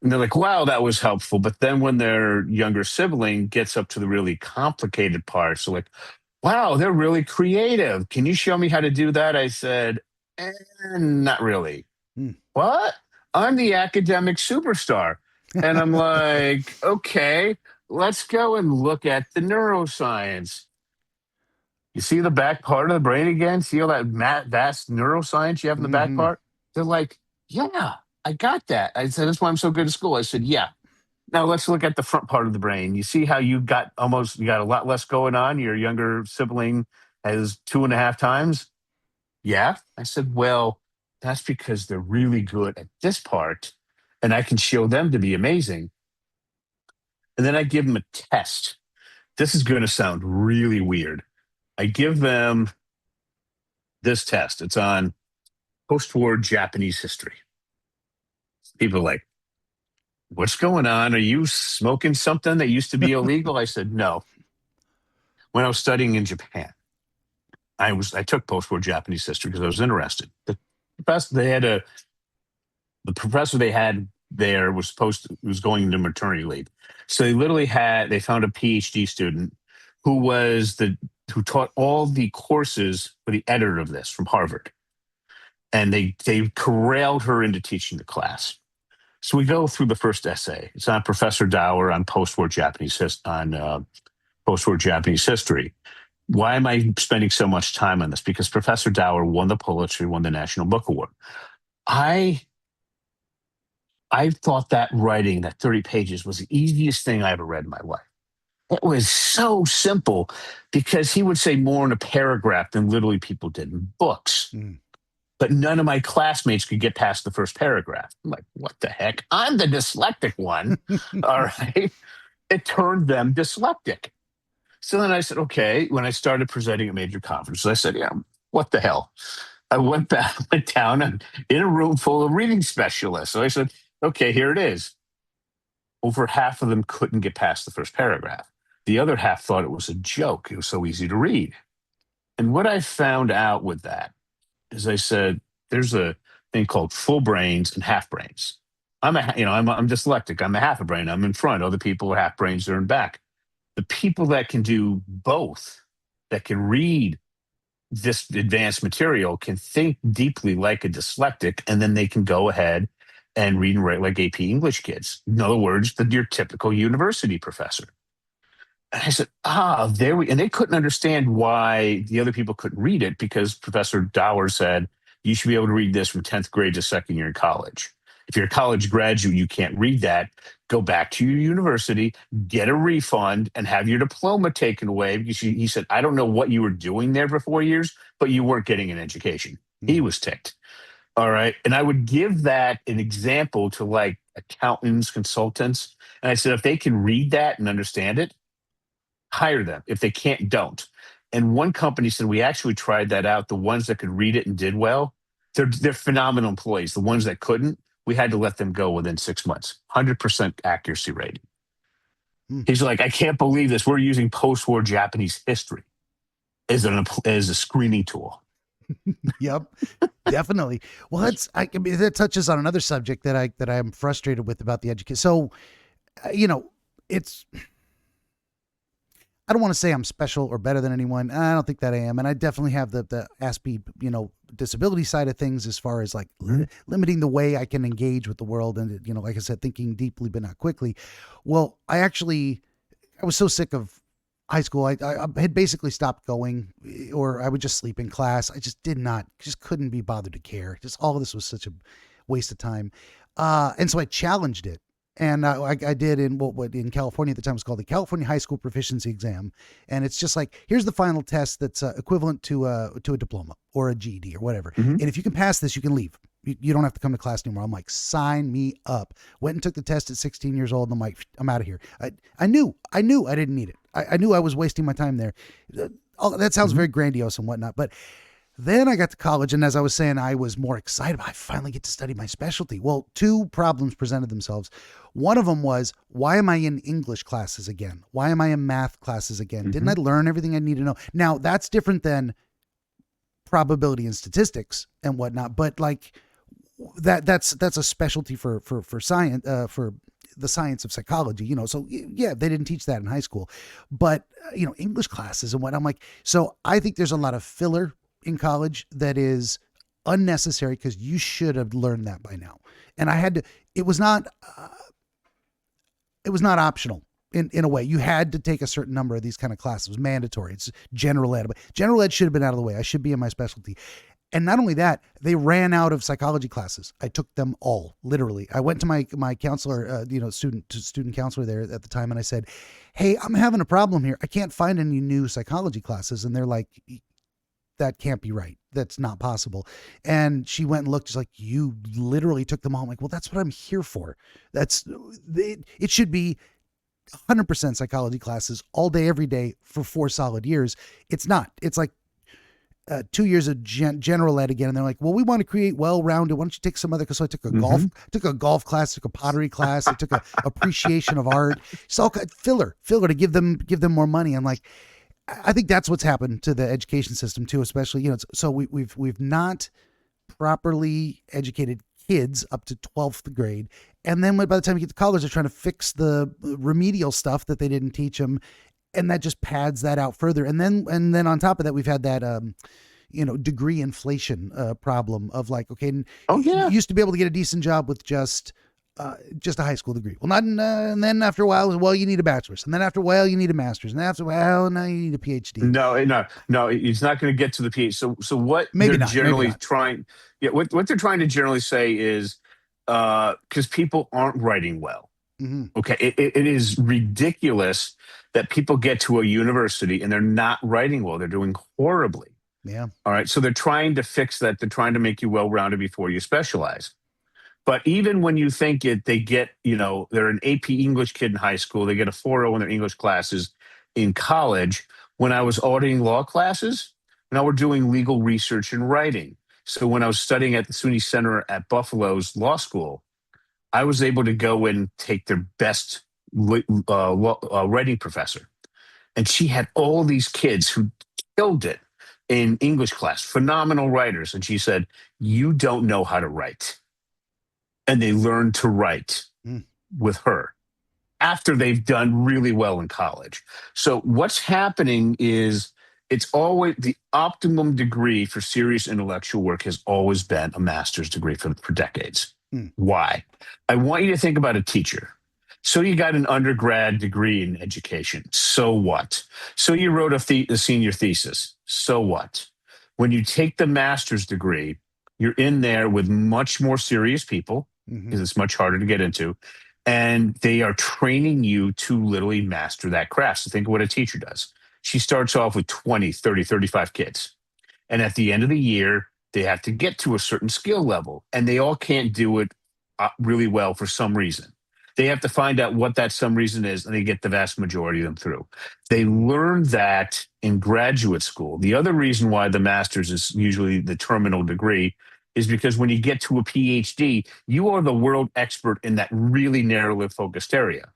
And they're like, wow, that was helpful. But then when their younger sibling gets up to the really complicated parts, they're like, wow, they're really creative. Can you show me how to do that? I said, not really. What? I'm the academic superstar. And I'm like, okay, let's go and look at the neuroscience. You see the back part of the brain again? See all that vast neuroscience you have in the back part? They're like, yeah, I got that. I said, that's why I'm so good at school. I said, yeah. Now let's look at the front part of the brain. You see how you got a lot less going on. Your younger sibling has 2.5 times. Yeah. I said, well, that's because they're really good at this part, and I can show them to be amazing. And then I give them a test. This is going to sound really weird. I give them this test. It's on post-war Japanese history. People are like, what's going on? Are you smoking something that used to be illegal? I said, no. When I was studying in Japan, I took post-war Japanese history because I was interested. The professor they had there was going into maternity leave. So they found a PhD student who taught all the courses for the editor of this from Harvard. And they corralled her into teaching the class. So we go through the first essay. It's on Professor Dower on post-war Japanese history. Why am I spending so much time on this? Because Professor Dower won the Pulitzer, won the National Book Award. I thought that writing, that 30 pages, was the easiest thing I ever read in my life. It was so simple because he would say more in a paragraph than literally people did in books. Mm. But none of my classmates could get past the first paragraph. I'm like, what the heck? I'm the dyslexic one. All right. It turned them dyslexic. So then I said, okay, when I started presenting at major conferences, I said, yeah, what the hell? I went down in a room full of reading specialists. So I said, okay, here it is. Over half of them couldn't get past the first paragraph. The other half thought it was a joke. It was so easy to read. And what I found out with that is I said, there's a thing called full brains and half brains. I'm dyslexic. I'm a half a brain. I'm in front. Other people are half brains. They're in back. The people that can do both, that can read this advanced material, can think deeply like a dyslexic, and then they can go ahead and read and write like AP English kids. In other words, your typical university professor. And I said, and they couldn't understand why the other people couldn't read it, because Professor Dower said, you should be able to read this from 10th grade to second year in college. If you're a college graduate, you can't read that. Go back to your university, get a refund, and have your diploma taken away. Because he said, I don't know what you were doing there for 4 years, but you weren't getting an education. Mm-hmm. He was ticked. All right. And I would give that an example to like accountants, consultants. And I said, if they can read that and understand it, hire them. If they can't, don't. And one company said, we actually tried that out. The ones that could read it and did well, they're phenomenal employees. The ones that couldn't, we had to let them go within 6 months. 100% accuracy rating. He's like, I can't believe this. We're using post-war Japanese history as a screening tool. Yep, definitely. Well, that touches on another subject that I am frustrated with about the education. So, it's, I don't want to say I'm special or better than anyone. I don't think that I am. And I definitely have the ASPE, disability side of things, as far as like limiting the way I can engage with the world. And, like I said, thinking deeply, but not quickly. Well, I was so sick of high school. I had basically stopped going, or I would just sleep in class. I just couldn't be bothered to care. Just all of this was such a waste of time. And so I challenged it. And I did in what in California at the time was called the California High School Proficiency Exam. And it's just like, here's the final test that's equivalent to a diploma or a GED or whatever. Mm-hmm. And if you can pass this, you can leave. You don't have to come to class anymore. I'm like, sign me up. Went and took the test at 16 years old. And I'm like, I'm out of here. I knew I didn't need it. I knew I was wasting my time there. That sounds very grandiose and whatnot. But then I got to college, and as I was saying, I was more excited. I finally get to study my specialty. Well, two problems presented themselves. One of them was, why am I in English classes again? Why am I in math classes again? Mm-hmm. Didn't I learn everything I need to know? Now, that's different than probability and statistics and whatnot, but like that's a specialty for science, for the science of psychology, so yeah, they didn't teach that in high school, but English classes and what, I'm like, so I think there's a lot of filler in college that is unnecessary, because you should have learned that by now. And it was not optional in a way. You had to take a certain number of these kind of classes. It was mandatory. It's general ed, but general ed should have been out of the way. I should be in my specialty. And not only that, they ran out of psychology classes. I took them all, literally. I went to my counselor, student counselor there at the time, and I said, hey, I'm having a problem here. I can't find any new psychology classes. And they're like, that can't be right. That's not possible. And she went and looked, just like, you literally took them all. I'm like, well, that's what I'm here for. It should be 100% psychology classes all day, every day for 4 solid years. It's not. It's like 2 years of general ed again. And they're like, well, we want to create well-rounded. Why don't you take some other? So I took a golf class, took a pottery class. I took a appreciation of art. It's all filler to give them more money. I'm like, I think that's what's happened to the education system too, especially, so we've not properly educated kids up to 12th grade. And then by the time you get to college, they're trying to fix the remedial stuff that they didn't teach them. and that just pads that out further. And then on top of that, we've had that, degree inflation problem of like, okay, Oh you yeah. used to be able to get a decent job with just a high school degree. Well, not, and then after a while, well, you need a bachelor's, and then after a while, you need a master's, and after a while, now you need a PhD. No. It's not going to get to the PhD. So what Maybe they're not. Maybe generally not. trying, yeah, what they're trying to generally say is, because people aren't writing well. Mm-hmm. Okay, it is ridiculous that people get to a university and they're not writing well. They're doing horribly. Yeah. All right, so they're trying to fix that. They're trying to make you well-rounded before you specialize. But even when you think it, they get, they're an AP English kid in high school. They get a 4.0 in their English classes in college. When I was auditing law classes, now we're doing legal research and writing. So when I was studying at the SUNY Center at Buffalo's law school, I was able to go and take their best writing professor. And she had all these kids who killed it in English class, phenomenal writers. And she said, "You don't know how to write." And they learned to write with her after they've done really well in college. So what's happening is it's always the optimum degree for serious intellectual work has always been a master's degree for decades. Why? I want you to think about a teacher. So you got an undergrad degree in education. So what? So you wrote a senior thesis. So what? When you take the master's degree, you're in there with much more serious people because it's much harder to get into. And they are training you to literally master that craft. So think of what a teacher does. She starts off with 20, 30, 35 kids. And at the end of the year, they have to get to a certain skill level. And they all can't do it really well for some reason. They have to find out what that some reason is, and they get the vast majority of them through. They learn that in graduate school. The other reason why the master's is usually the terminal degree is because when you get to a PhD, you are the world expert in that really narrowly focused area,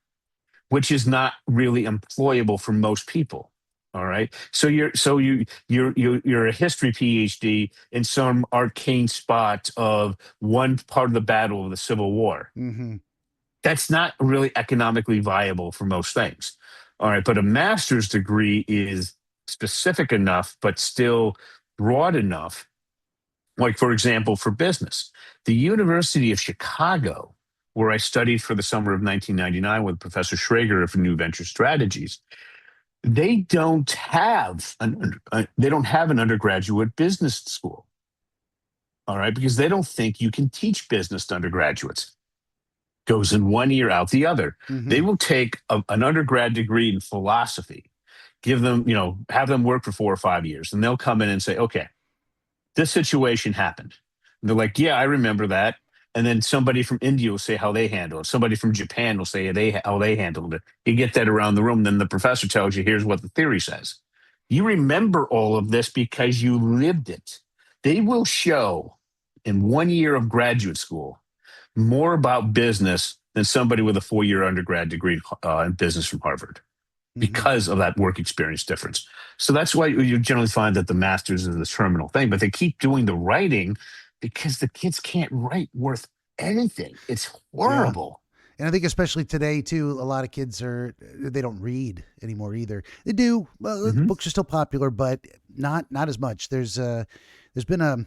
which is not really employable for most people. All right. So you're a history PhD in some arcane spot of one part of the battle of the Civil War. Mm-hmm. That's not really economically viable for most things. All right. But a master's degree is specific enough, but still broad enough. Like, for example, for business, the University of Chicago, where I studied for the summer of 1999 with Professor Schrager of New Venture Strategies, they don't have an undergraduate business school. All right, because they don't think you can teach business to undergraduates. Goes in one ear, out the other. They will take an undergrad degree in philosophy, give them, have them work for 4 or 5 years, and they'll come in and say, okay, this situation happened. And they're like, yeah, I remember that. And then somebody from India will say how they handle it. Somebody from Japan will say how they handled it. You get that around the room. Then the professor tells you, here's what the theory says. You remember all of this because you lived it. They will show in 1 year of graduate school more about business than somebody with a 4-year undergrad degree in business from Harvard because of that work experience difference. So that's why you generally find that the master's is the terminal thing, but they keep doing the writing because the kids can't write worth anything. It's horrible. Yeah. And I think especially today too, a lot of kids they don't read anymore either. They do. Well, books are still popular, but not as much. There's been a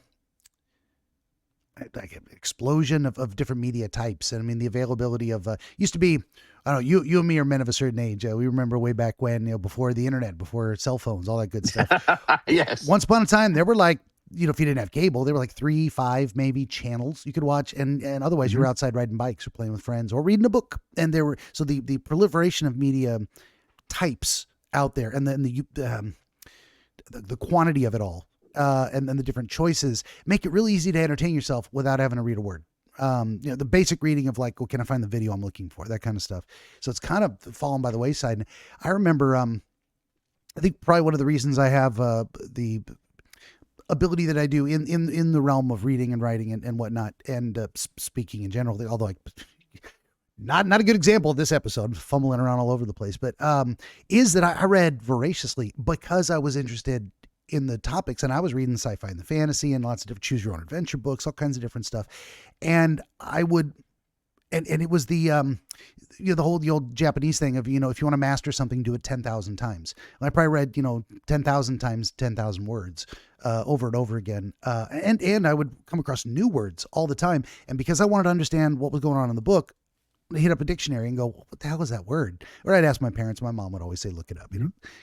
like an explosion of different media types. And I mean, the availability of, used to be, I don't know, you and me are men of a certain age. We remember way back when, before the internet, before cell phones, all that good stuff. Yes. Once upon a time, there were like, if you didn't have cable, there were like 3, 5, maybe channels you could watch. And otherwise you were outside riding bikes or playing with friends or reading a book. And so the proliferation of media types out there and then the quantity of it all. And then the different choices make it really easy to entertain yourself without having to read a word. The basic reading of like, can I find the video I'm looking for? That kind of stuff. So it's kind of fallen by the wayside. And I remember, I think probably one of the reasons I have the ability that I do in the realm of reading and writing and whatnot, and speaking in general, although not a good example of this episode, fumbling around all over the place, but is that I read voraciously because I was interested in the topics, and I was reading the sci-fi and the fantasy and lots of different choose your own adventure books, all kinds of different stuff. And and it was the old Japanese thing of, if you want to master something, do it 10,000 times. And I probably read 10,000 times 10,000 words over and over again, and I would come across new words all the time. And because I wanted to understand what was going on in the book, I hit up a dictionary and go, what the hell is that word? Or I'd ask my parents. My mom would always say, look it up.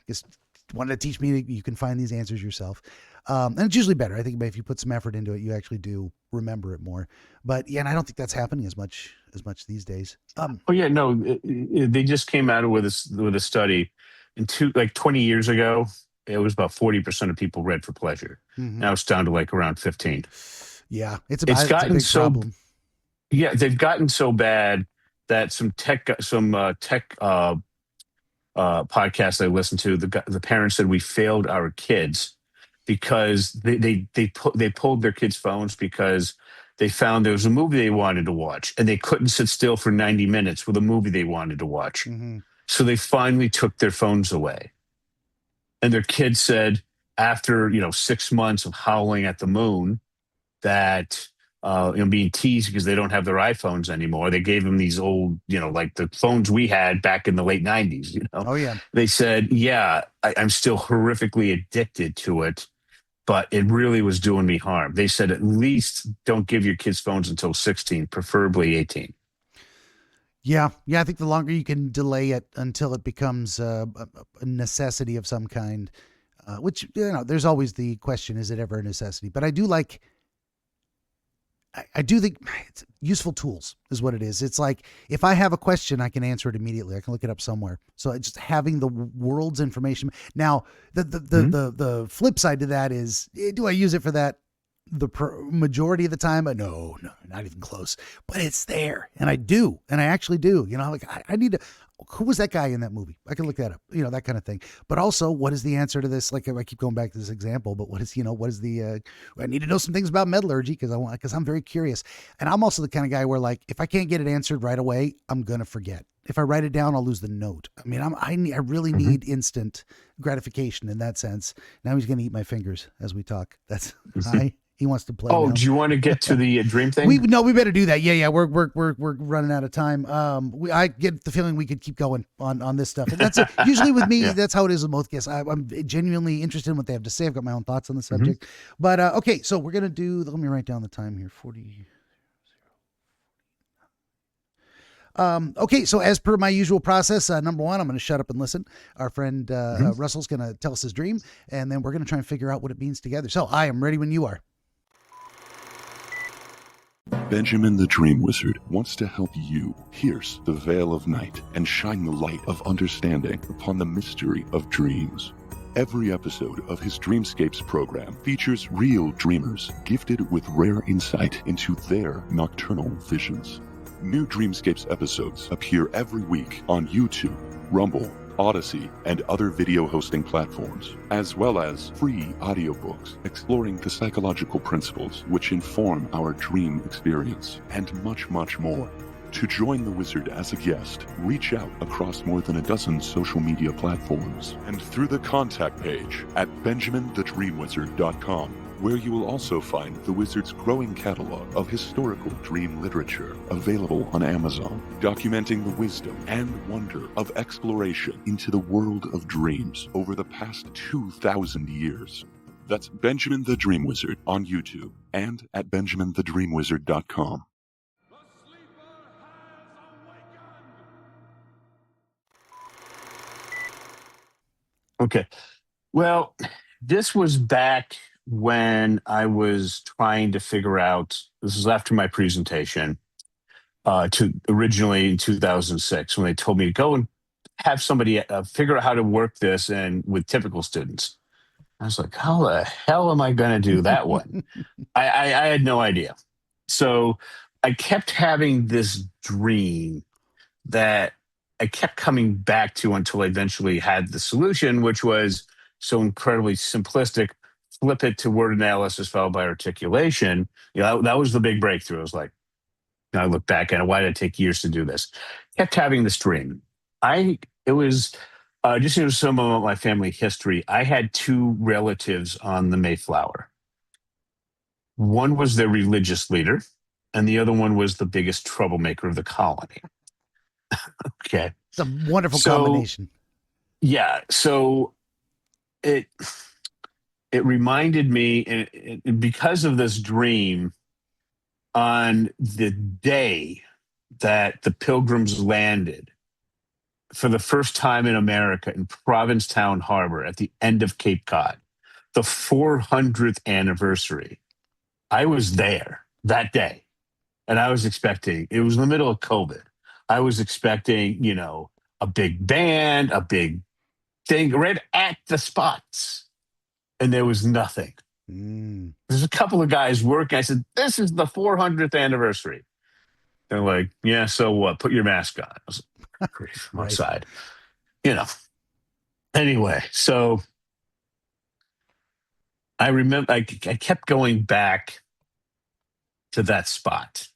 Just wanted to teach me that you can find these answers yourself. And it's usually better. I think if you put some effort into it, you actually do remember it more. But yeah, and I don't think that's happening as much these days. They just came out with a study in 20 years ago. It was about 40% of people read for pleasure. Mm-hmm. Now it's down to like around 15. Yeah, it's a big problem. Yeah, they've gotten so bad that some tech podcasts I listened to, the parents said we failed our kids because they pulled their kids' phones because they found there was a movie they wanted to watch and they couldn't sit still for 90 minutes with a movie they wanted to watch. Mm-hmm. So they finally took their phones away. And their kids said after 6 months of howling at the moon that being teased because they don't have their iPhones anymore. They gave them these old, like the phones we had back in the late 90s. Oh yeah. They said, yeah, I'm still horrifically addicted to it, but it really was doing me harm. They said at least don't give your kids phones until 16, preferably 18. Yeah. I think the longer you can delay it until it becomes a necessity of some kind, which there's always the question: is it ever a necessity? But I do like. I do think it's useful tools is what it is. It's like if I have a question, I can answer it immediately. I can look it up somewhere. So just having the world's information. Now, the flip side to that is, do I use it for that the majority of the time? No, not even close. But it's there, and I do, and I actually do. I need to. Who was that guy in that movie? I can look that up. That kind of thing. But also, what is the answer to this? Like I keep going back to this example, but what is the? I need to know some things about metallurgy because I'm very curious, and I'm also the kind of guy where like if I can't get it answered right away, I'm gonna forget. If I write it down, I'll lose the note. I mean, I really need instant gratification in that sense. Now he's gonna eat my fingers as we talk. That's He wants to play. Oh, now. Do you want to get to the dream thing? We better do that. Yeah. We're running out of time. I get the feeling we could keep going on this stuff. And that's usually with me. Yeah. That's how it is with most guests. I'm genuinely interested in what they have to say. I've got my own thoughts on the subject. But okay, so we're gonna do. Let me write down the time here. 40. Okay, so as per my usual process, number one, I'm going to shut up and listen. Our friend Russell's going to tell us his dream, and then we're going to try and figure out what it means together. So I am ready when you are. Benjamin the Dream Wizard wants to help you pierce the veil of night and shine the light of understanding upon the mystery of dreams. Every episode of his Dreamscapes program features real dreamers gifted with rare insight into their nocturnal visions. New Dreamscapes episodes appear every week on YouTube, Rumble, Odyssey, and other video hosting platforms, as well as free audiobooks exploring the psychological principles which inform our dream experience, and much, much more. To join the wizard as a guest, reach out across more than a dozen social media platforms and through the contact page at benjaminthedreamwizard.com, where you will also find the wizard's growing catalog of historical dream literature available on Amazon, documenting the wisdom and wonder of exploration into the world of dreams over the past 2,000 years. That's Benjamin the Dream Wizard on YouTube and at benjaminthedreamwizard.com. Okay. Well, this was back when I was trying to figure out, this was after my presentation, to originally in 2006, when they told me to go and have somebody figure out how to work this and with typical students. I was like, how the hell am I going to do that one? I had no idea. So I kept having this dream that I kept coming back to until I eventually had the solution, which was so incredibly simplistic. Flip it to word analysis followed by articulation. That was the big breakthrough. I was like, I look back at it, why did it take years to do this? Kept having this dream. It was just some of my family history. I had two relatives on the Mayflower. One was their religious leader, and the other one was the biggest troublemaker of the colony. Okay. It's a wonderful So, combination. yeah. So it reminded me, and because of this dream, on the day that the Pilgrims landed for the first time in America in Provincetown Harbor at the end of Cape Cod, the 400th anniversary, I was there that day. And I was expecting, it was in the middle of COVID. I was expecting, a big band, a big thing right at the spots. And there was nothing. Mm. There's a couple of guys working. I said, this is the 400th anniversary. They're like, yeah, so what? Put your mask on. I was like, great, I'm Right. outside. Anyway, so I remember I kept going back to that spot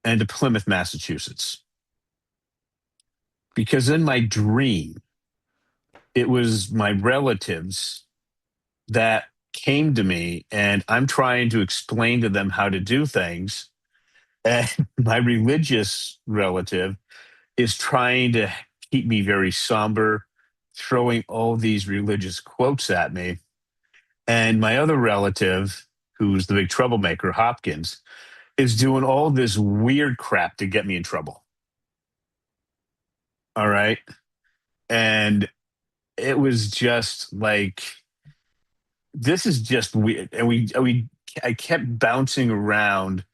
and to Plymouth, Massachusetts. Because in my dream, it was my relatives that came to me, and I'm trying to explain to them how to do things. And my religious relative is trying to keep me very somber, throwing all these religious quotes at me. And my other relative, who's the big troublemaker, Hopkins, is doing all this weird crap to get me in trouble. All right. And it was just like, this is just weird. And I kept bouncing around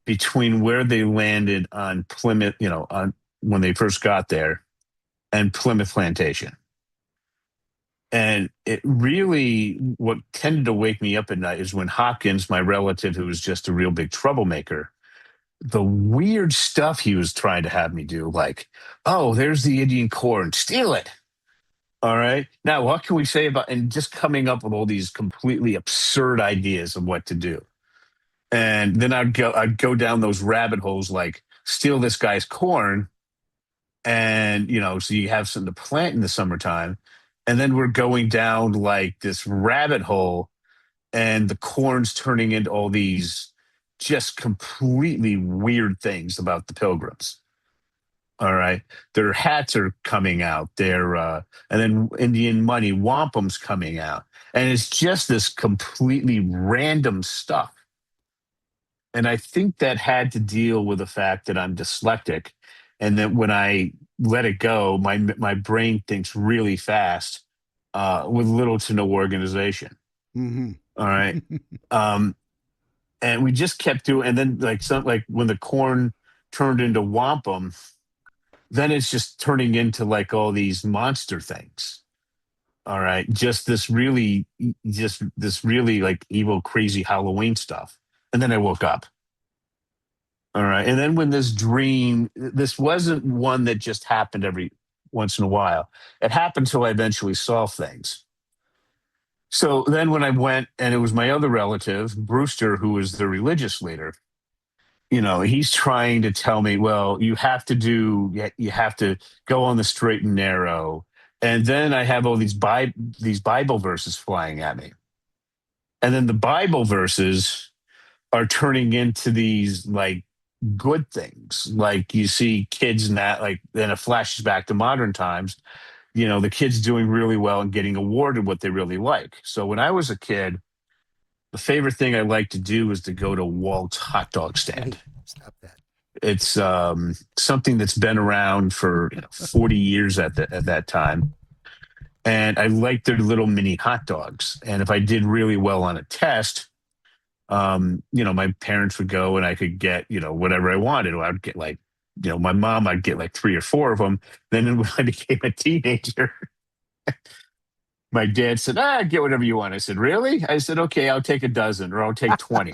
between where they landed on Plymouth, on when they first got there, and Plymouth Plantation. And it really, what tended to wake me up at night is when Hopkins, my relative, who was just a real big troublemaker, the weird stuff he was trying to have me do, like, oh, there's the Indian corn, steal it. All right. Now, what can we say about, and just coming up with all these completely absurd ideas of what to do. And then I'd go down those rabbit holes, like steal this guy's corn. And, so you have something to plant in the summertime. And then we're going down like this rabbit hole, and the corn's turning into all these just completely weird things about the Pilgrims. All right. Their hats are coming out. And then Indian money, wampum's coming out. And it's just this completely random stuff. And I think that had to deal with the fact that I'm dyslexic, and that when I let it go, my brain thinks really fast, with little to no organization. Mm-hmm. All right. And we just kept doing, and then like when the corn turned into wampum, then it's just turning into like all these monster things. All right. Just this really like evil, crazy Halloween stuff. And then I woke up. All right. And then when this dream, this wasn't one that just happened every once in a while. It happened till I eventually saw things. So then when I went, and it was my other relative, Brewster, who was the religious leader, he's trying to tell me, well, you have to go on the straight and narrow. And then I have all these Bible verses flying at me. And then the Bible verses are turning into these like good things. Like you see kids in that, like then it flashes back to modern times, the kids doing really well and getting awarded what they really like. So when I was a kid, the favorite thing I liked to do was to go to Walt's hot dog stand. Hey, stop that. It's something that's been around for 40 years at that time. And I liked their little mini hot dogs. And if I did really well on a test, my parents would go and I could get, whatever I wanted. I would get like, my mom, I'd get like 3 or 4 of them. Then when I became a teenager, my dad said, get whatever you want. I said, really? I said, okay, I'll take a dozen, or I'll take 20.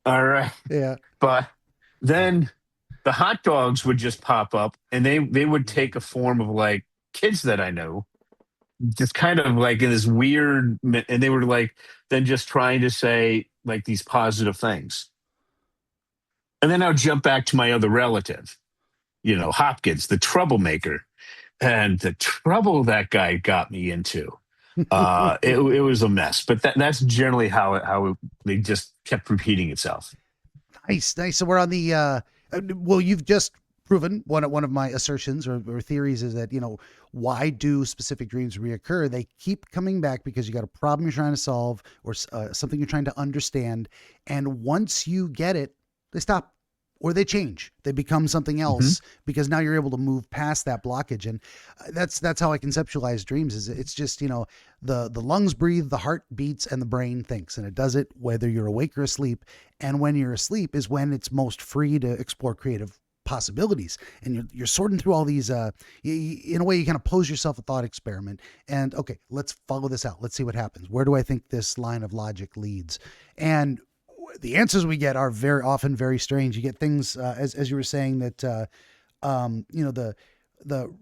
All right. Yeah. But then the hot dogs would just pop up, and they would take a form of like kids that I knew, just kind of like in this weird, and they were like, then just trying to say like these positive things. And then I'll jump back to my other relative, Hopkins, the troublemaker, and the trouble that guy got me into. It was a mess, but that's generally how they just kept repeating itself. Nice, nice. So we're on the well, you've just proven one of my assertions or theories is that, why do specific dreams reoccur? They keep coming back because you got a problem you're trying to solve or something you're trying to understand, and once you get it, they stop or they change. They become something else because now you're able to move past that blockage. And that's how I conceptualize dreams. Is it's just, the lungs breathe, the heart beats, and the brain thinks, and it does it whether you're awake or asleep. And when you're asleep is when it's most free to explore creative possibilities, and you're sorting through all these in a way you kind of pose yourself a thought experiment, and okay, let's follow this out, let's see what happens, where do I think this line of logic leads? And the answers we get are very often very strange. You get things as you were saying that the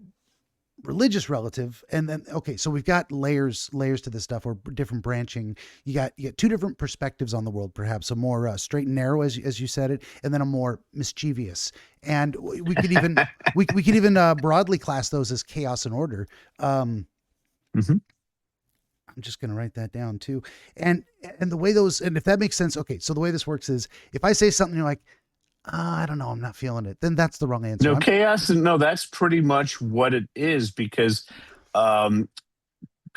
religious relative, and then okay, so we've got layers to this stuff, or different branching. You got two different perspectives on the world, perhaps a more straight and narrow, as you said it, and then a more mischievous. And we could even we could even broadly class those as chaos and order. I'm just going to write that down too. And the way those, and if that makes sense, okay, so the way this works is if I say something, you're like, I don't know, I'm not feeling it, then that's the wrong answer. No, chaos, no, that's pretty much what it is, because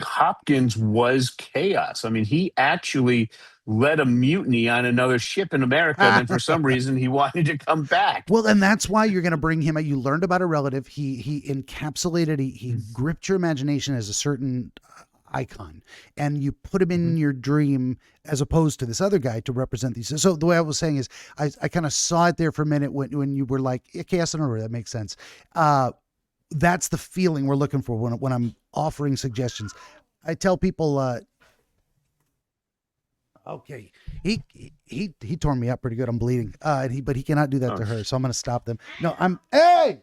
Hopkins was chaos. I mean, he actually led a mutiny on another ship in America, and then for some reason he wanted to come back. Well, and that's why you're going to bring him. You learned about a relative. He encapsulated, he gripped your imagination as a certain icon, and you put him in your dream as opposed to this other guy to represent these. So the way I was saying is I kind of saw it there for a minute when you were like, yeah, chaos and order, that makes sense. That's the feeling we're looking for when I'm offering suggestions. I tell people, okay, he tore me up pretty good. I'm bleeding. But he cannot do that to her. So I'm going to stop them. No, hey,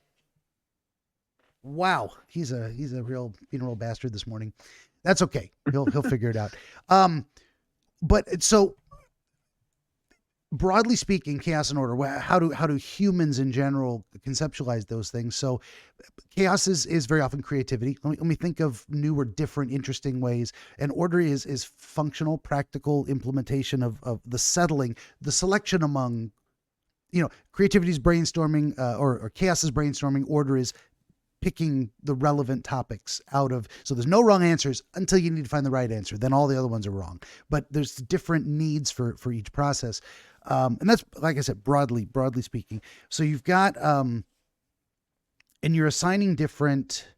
wow. He's a real bastard this morning. That's okay. He'll figure it out. But so broadly speaking, chaos and order, how do humans in general conceptualize those things? So chaos is very often creativity. Let me think of new or different, interesting ways. And order is functional, practical implementation of the settling, the selection among, creativity is brainstorming, or chaos is brainstorming. Order is picking the relevant topics out of, so there's no wrong answers until you need to find the right answer. Then all the other ones are wrong, but there's different needs for each process. And that's, like I said, broadly speaking. So you've got, and you're assigning different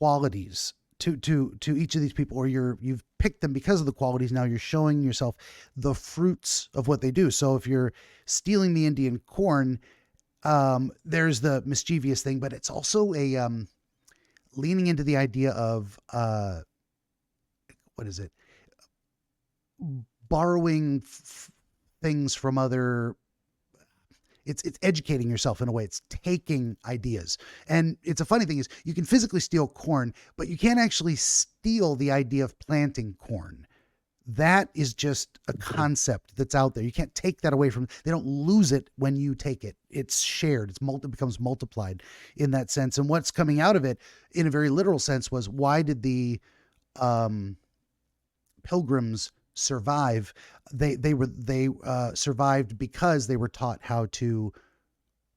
qualities to each of these people, or you've picked them because of the qualities. Now you're showing yourself the fruits of what they do. So if you're stealing the Indian corn, there's the mischievous thing, but it's also a leaning into the idea of what is it? Borrowing things from other. It's educating yourself in a way. It's taking ideas, and it's a funny thing is you can physically steal corn, but you can't actually steal the idea of planting corn. That is just a concept that's out there. You can't take that away from, they don't lose it when you take it. It's shared. It becomes multiplied in that sense. And what's coming out of it in a very literal sense was, why did the pilgrims survive? They survived because they were taught how to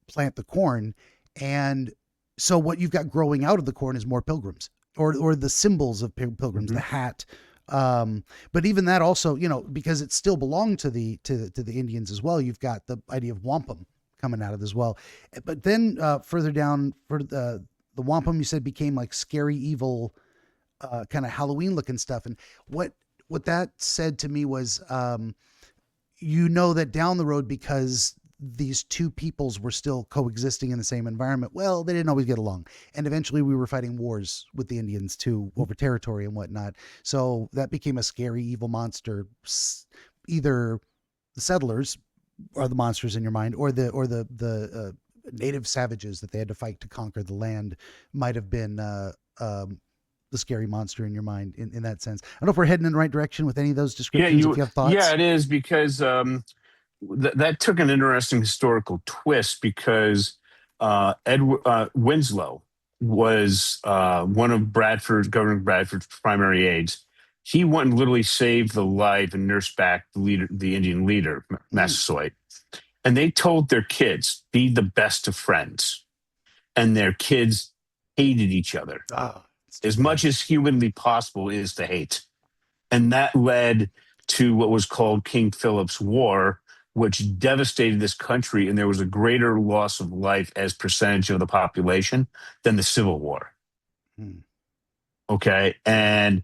plant the corn. And so what you've got growing out of the corn is more pilgrims, or the symbols of pilgrims, the hat. But even that also, because it still belonged to the Indians as well, you've got the idea of wampum coming out of it as well. But then further down, for the wampum, you said, became like scary, evil, kind of Halloween looking stuff. And what that said to me was, that down the road, because these two peoples were still coexisting in the same environment, well, they didn't always get along. And eventually we were fighting wars with the Indians too, over territory and whatnot. So that became a scary, evil monster. Either the settlers are the monsters in your mind, or the native savages that they had to fight to conquer the land might have been the scary monster in your mind in that sense. I don't know if we're heading in the right direction with any of those descriptions. If you have thoughts. Yeah, it is, because that took an interesting historical twist, because Winslow was one of Governor Bradford's primary aides. He went and literally saved the life and nursed back the Indian leader, Massasoit. And they told their kids, be the best of friends. And their kids hated each other. Oh, As much as humanly possible is to hate. And that led to what was called King Philip's War, which devastated this country. And there was a greater loss of life as percentage of the population than the Civil War. Okay. And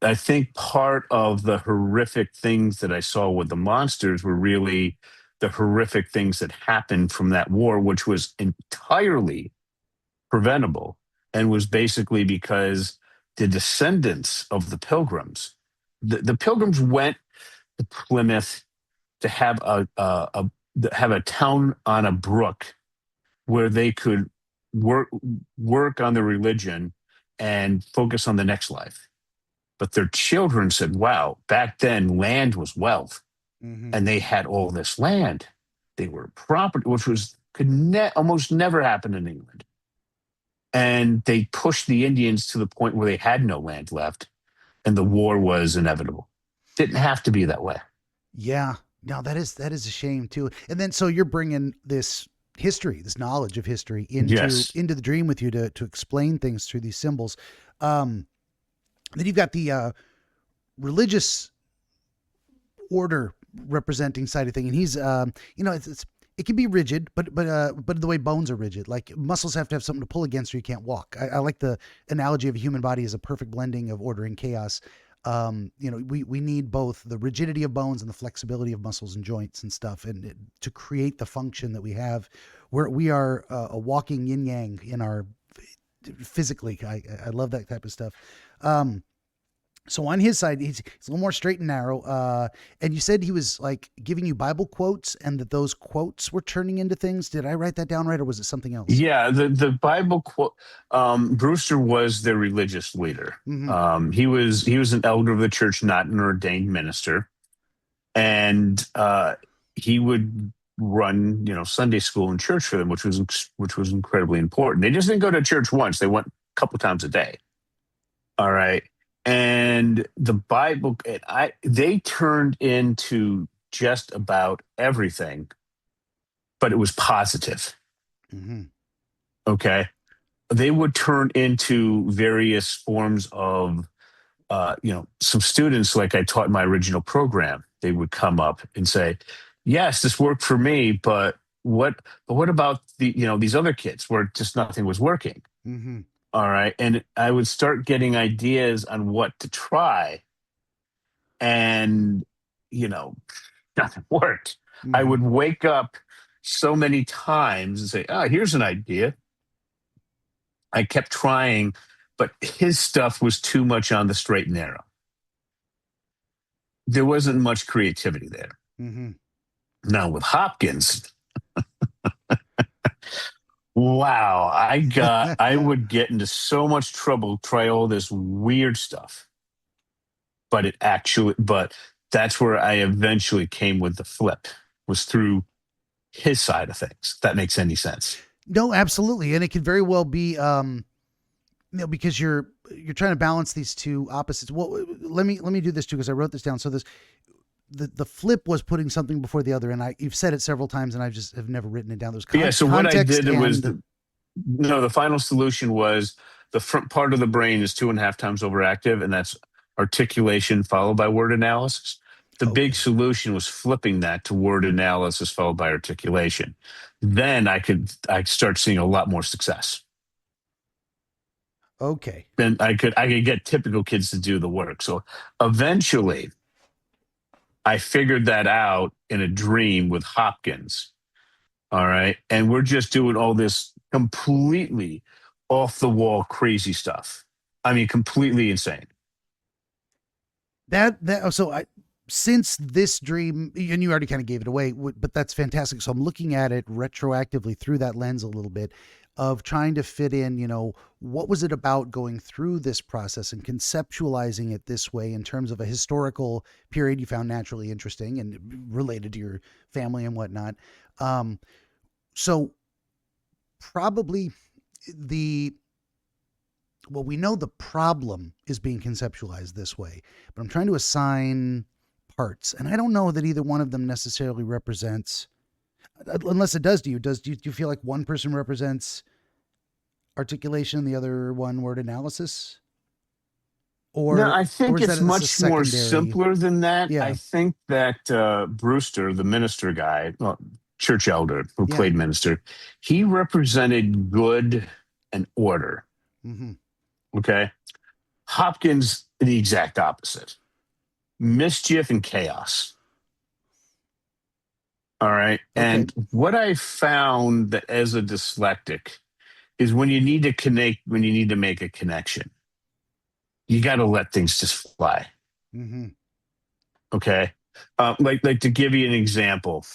I think part of the horrific things that I saw with the monsters were really the horrific things that happened from that war, which was entirely preventable and was basically because the descendants of the pilgrims, the pilgrims went to Plymouth to have have a town on a brook where they could work on the religion and focus on the next life. But their children said, wow, back then land was wealth. And they had all this land. They were property, which could almost never happen in England. And they pushed the Indians to the point where they had no land left, and the war was inevitable. Didn't have to be that way. Yeah, no, that is a shame too. And then so you're bringing this history, this knowledge of history into the dream with you to explain things through these symbols. Then you've got the religious order representing side of thing, and he's it can be rigid, but the way bones are rigid, like muscles have to have something to pull against or you can't walk. I like the analogy of a human body as a perfect blending of order and chaos. We need both the rigidity of bones and the flexibility of muscles and joints and stuff, and to create the function that we have, where we are a walking yin yang in our physically. I love that type of stuff. So on his side, he's a little more straight and narrow. And you said he was like giving you Bible quotes and that those quotes were turning into things. Did I write that down right, or was it something else? Yeah, the Bible quote. Brewster was their religious leader. He was an elder of the church, not an ordained minister, and he would run Sunday school and church for them, which was incredibly important. They just didn't go to church once; they went a couple times a day. All right. And the Bible, they turned into just about everything, but it was positive. Okay. They would turn into various forms of, some students, like I taught in my original program, they would come up and say, yes, this worked for me, but what about these other kids where just nothing was working? All right. And I would start getting ideas on what to try. And, nothing worked. I would wake up so many times and say, oh, here's an idea. I kept trying, but his stuff was too much on the straight and narrow. There wasn't much creativity there. Now with Hopkins, wow, I would get into so much trouble, try all this weird stuff. But that's where I eventually came with the flip, was through his side of things. If that makes any sense. No, absolutely. And it could very well be, because you're trying to balance these two opposites. Well, let me do this too, because I wrote this down. So the flip was putting something before the other, and you've said it several times, and I just have never written it down. There's so what I did was the final solution was the front part of the brain is 2.5 times overactive, and that's articulation followed by word analysis. The big solution was flipping that to word analysis followed by articulation. Then I start seeing a lot more success. Okay. Then I could get typical kids to do the work. So eventually I figured that out in a dream with Hopkins. All right. And we're just doing all this completely off the wall, crazy stuff. I mean, completely insane. Since this dream, and you already kind of gave it away, but that's fantastic. So I'm looking at it retroactively through that lens a little bit of trying to fit in, what was it about going through this process and conceptualizing it this way in terms of a historical period you found naturally interesting and related to your family and whatnot. So probably we know the problem is being conceptualized this way, but I'm trying to assign parts, and I don't know that either one of them necessarily represents. unless it does to you. Do you feel like one person represents articulation and the other one word analysis? No, Or I think is that it's a much more secondary? simpler than that. I Yeah. think that Brewster, the minister guy, well, church elder who Yeah. played minister, he represented good and order. Mm-hmm. Okay. Hopkins, the exact opposite, mischief and chaos. All right. Okay. And what I found that as a dyslexic is when you need to connect, when you need to make a connection, you got to let things just fly. Mm-hmm. Okay. Like to give you an example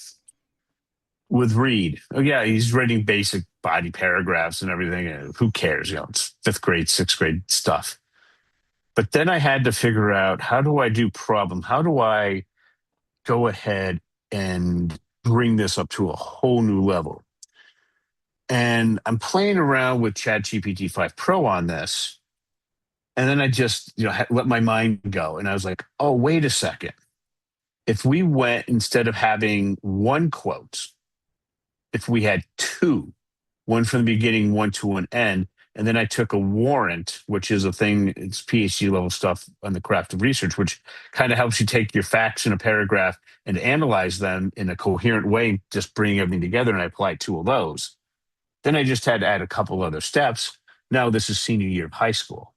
with Reed. Oh, yeah, he's writing basic body paragraphs and everything. And who cares? It's fifth grade, sixth grade stuff. But then I had to figure out, how do I do problem? How do I go ahead and bring this up to a whole new level? And I'm playing around with ChatGPT 5 Pro on this. And then I just, let my mind go. And I was like, oh, wait a second. If we went, instead of having one quote, if we had two, one from the beginning, one to an end, and then I took a warrant, which is a thing, it's PhD level stuff on the craft of research, which kind of helps you take your facts in a paragraph and analyze them in a coherent way, just bring everything together. And I applied two of those. Then I just had to add a couple other steps. Now this is senior year of high school.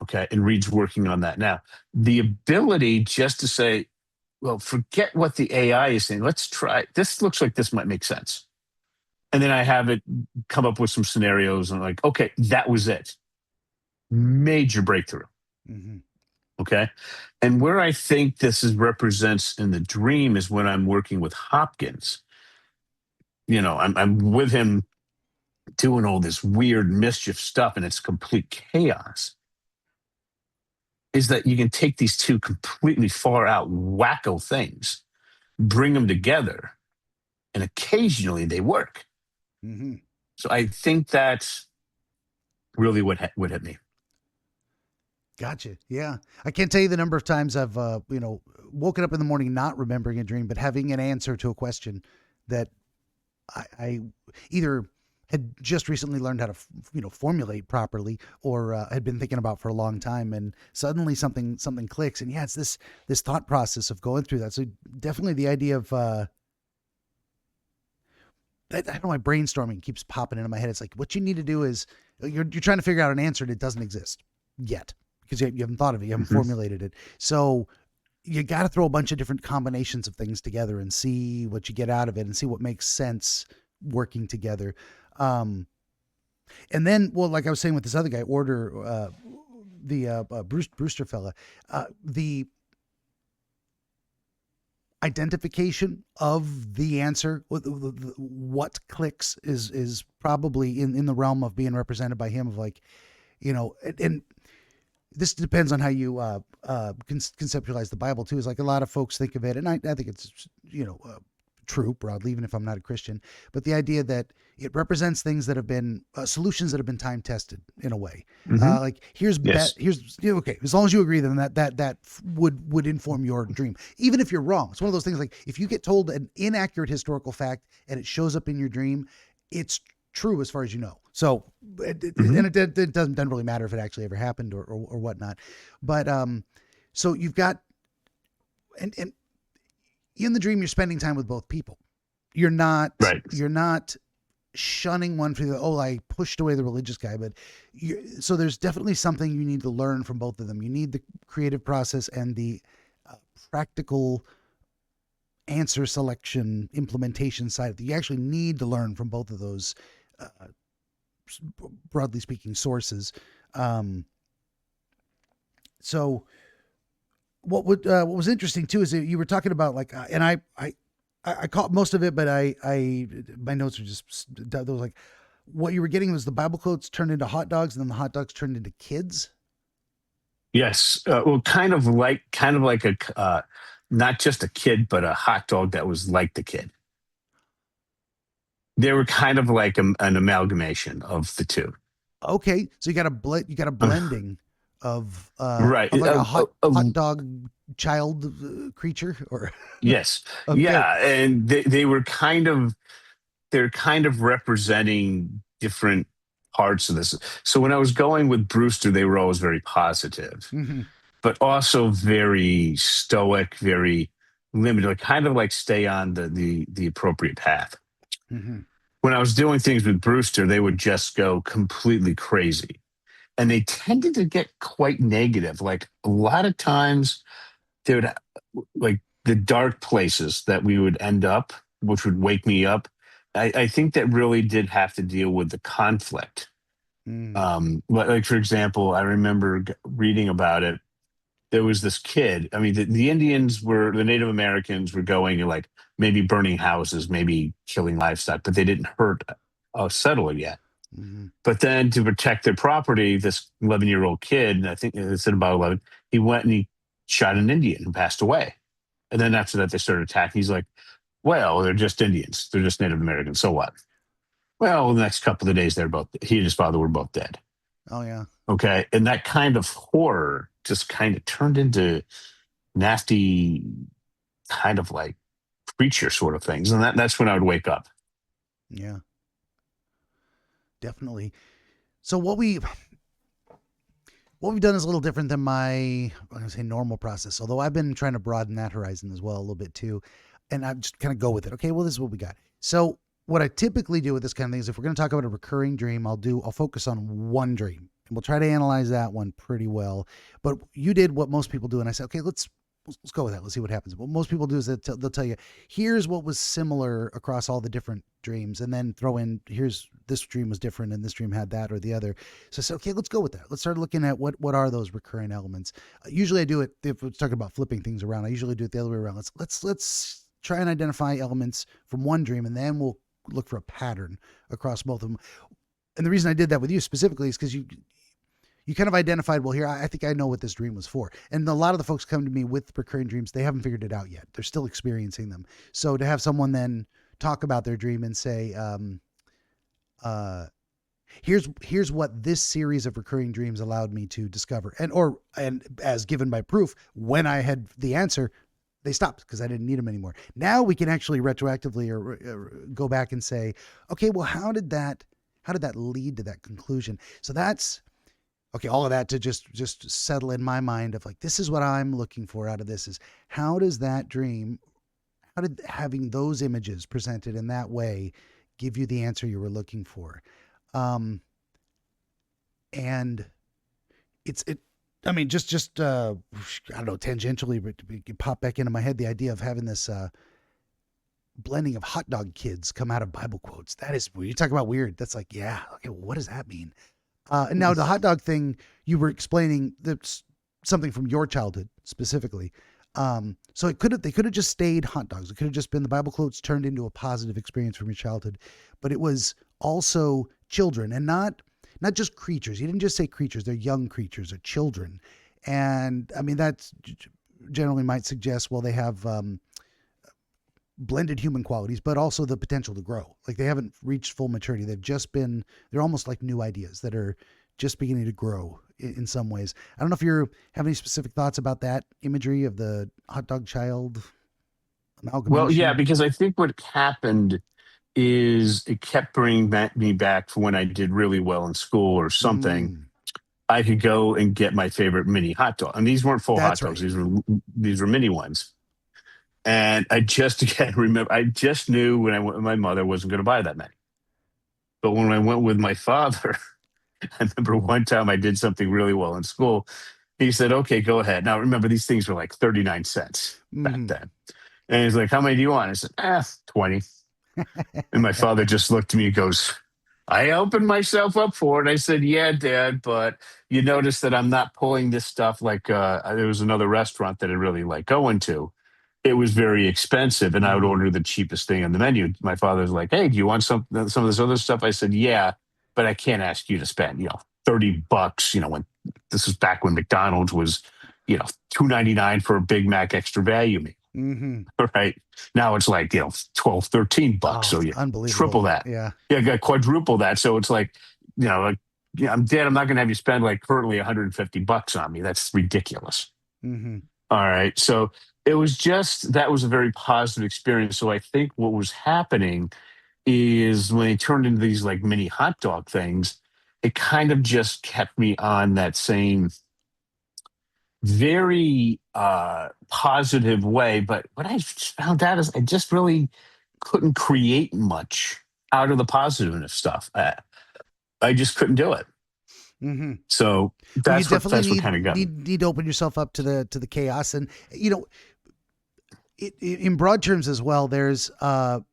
Okay. And Reed's working on that now. The ability just to say, well, forget what the AI is saying. Let's try. This looks like this might make sense. And then I have it come up with some scenarios and like, okay, that was it. Major breakthrough. Mm-hmm. Okay. And where I think this represents in the dream is when I'm working with Hopkins. I'm with him doing all this weird mischief stuff and it's complete chaos. Is that you can take these two completely far out wacko things, bring them together, and occasionally they work. Mm-hmm. So I think that's really what hit me. Gotcha. Yeah. I can't tell you the number of times I've, woken up in the morning not remembering a dream, but having an answer to a question that I either had just recently learned how to, formulate properly, or had been thinking about for a long time, and suddenly something clicks. And yeah, it's this thought process of going through that. So definitely the idea of, I don't know, my brainstorming keeps popping into my head. It's like, what you need to do is you're trying to figure out an answer and it doesn't exist yet because you haven't thought of it, you haven't formulated it. So you got to throw a bunch of different combinations of things together and see what you get out of it and see what makes sense working together. And then, well, like I was saying with this other guy, Brewster fella, the identification of the answer, what clicks is probably in the realm of being represented by him, of like, and this depends on how you conceptualize the Bible too. Is like a lot of folks think of it, and I think it's true broadly, even if I'm not a Christian. But the idea that it represents things that have been solutions that have been time tested in a way. Like here's okay. As long as you agree, then that would inform your dream, even if you're wrong. It's one of those things like if you get told an inaccurate historical fact and it shows up in your dream, it's true as far as you know. So, and it doesn't really matter if it actually ever happened or whatnot. But so you've got, and in the dream, you're spending time with both people. You're not shunning one for the, I pushed away the religious guy, but so there's definitely something you need to learn from both of them. You need the creative process and the practical answer selection implementation side. You actually need to learn from both of those, broadly speaking, sources. So what was interesting too is that you were talking about like, and I caught most of it, but my notes are just those like what you were getting was the Bible quotes turned into hot dogs, and then the hot dogs turned into kids. Yes, well, kind of like a not just a kid, but a hot dog that was like the kid. They were kind of like an amalgamation of the two. Okay, so you got a blending Right. of like a hot dog child creature or Yes. okay. Yeah. And they're kind of representing different parts of this. So when I was going with Brewster, they were always very positive, Hmm. but also very stoic, very limited, like kind of like stay on the appropriate path. Hmm. When I was doing things with Brewster, they would just go completely crazy. And they tended to get quite negative. Like a lot of times they would like the dark places that we would end up, which would wake me up. I think that really did have to deal with the conflict. Mm. Like for example, I remember reading about it. There was this kid. I mean, the Native Americans were going and like maybe burning houses, maybe killing livestock, but they didn't hurt a settler yet. Hmm. But then to protect their property, this 11-year-old kid, and I think it's about 11, he went and he shot an Indian and passed away. And then after that, they started attacking. He's like, well, they're just Indians. They're just Native Americans. So what? Well, the next couple of days, he and his father were both dead. Oh yeah. Okay. And that kind of horror just kind of turned into nasty, kind of like creature sort of things. And that's when I would wake up. Yeah. Definitely. So what we've done is a little different than my, I'm gonna say normal process. Although I've been trying to broaden that horizon as well a little bit too, and I just kind of go with it. Okay, well this is what we got. So what I typically do with this kind of thing is if we're going to talk about a recurring dream, I'll focus on one dream and we'll try to analyze that one pretty well. But you did what most people do, and I said, okay, let's go with that. Let's see what happens. What most people do is they'll tell you, here's what was similar across all the different dreams, and then throw in, here's this dream was different, and this dream had that or the other. So I said, okay, let's go with that. Let's start looking at what are those recurring elements. Usually I do it, if we're talking about flipping things around, I usually do it the other way around. Let's try and identify elements from one dream, and then we'll look for a pattern across both of them. And the reason I did that with you specifically is because you kind of identified, well, here, I think I know what this dream was for. And a lot of the folks come to me with recurring dreams, they haven't figured it out yet. They're still experiencing them. So to have someone then talk about their dream and say, here's what this series of recurring dreams allowed me to discover. And as given by proof, when I had the answer, they stopped because I didn't need them anymore. Now we can actually retroactively or go back and say, okay, well, how did that lead to that conclusion? So that's, okay, all of that to just settle in my mind of like, this is what I'm looking for out of this is how did having those images presented in that way give you the answer you were looking for? And I mean, just I don't know, tangentially, but it popped back into my head the idea of having this blending of hot dog kids come out of Bible quotes. That is, when you talk about weird, that's like, yeah, okay, well, what does that mean? And now the hot dog thing, you were explaining that's something from your childhood specifically. So they could have just stayed hot dogs. It could have just been the Bible quotes turned into a positive experience from your childhood, but it was also children and not just creatures. You didn't just say creatures, they're young creatures or children. And I mean, that generally might suggest, well, they have, blended human qualities, but also the potential to grow. Like they haven't reached full maturity. They're almost like new ideas that are just beginning to grow in some ways. I don't know if you have any specific thoughts about that imagery of the hot dog child amalgamation. Well, yeah, because I think what happened is it kept bringing me back for when I did really well in school or something. Mm, I could go and get my favorite mini hot dog, and these weren't full hot that's dogs; right. these were mini ones. And I just again remember, I just knew when I went with my mother wasn't going to buy that many. But when I went with my father, I remember one time I did something really well in school. He said, "Okay, go ahead." Now remember, these things were like 39 cents back Mm. then. And he's like, "How many do you want?" I said, 20. And my father just looked at me and goes, "I opened myself up for it." I said, "Yeah, Dad, but you notice that I'm not pulling this stuff like there was another restaurant that I really like going to. It was very expensive, and I would Mm. order the cheapest thing on the menu." My father's like, "Hey, do you want some of this other stuff?" I said, "Yeah, but I can't ask you to spend, $30, when this was back when McDonald's was, $2.99 for a Big Mac extra value meal." Mm-hmm. Right now it's like 12, $13. Oh, So it's you triple unbelievable. that. Yeah. Yeah, got quadruple that. So it's like, like yeah, I'm dead. I'm not going to have you spend like currently $150 on me. That's ridiculous. Mm-hmm. All right. So it was just, that was a very positive experience. So I think what was happening is when they turned into these like mini hot dog things, it kind of just kept me on that same very positive way. But what I found out is I just really couldn't create much out of the positive stuff. I just couldn't do it. Mm-hmm. So Well, you definitely that's what kind of got me. need to open yourself up to the chaos, and in broad terms as well. There's the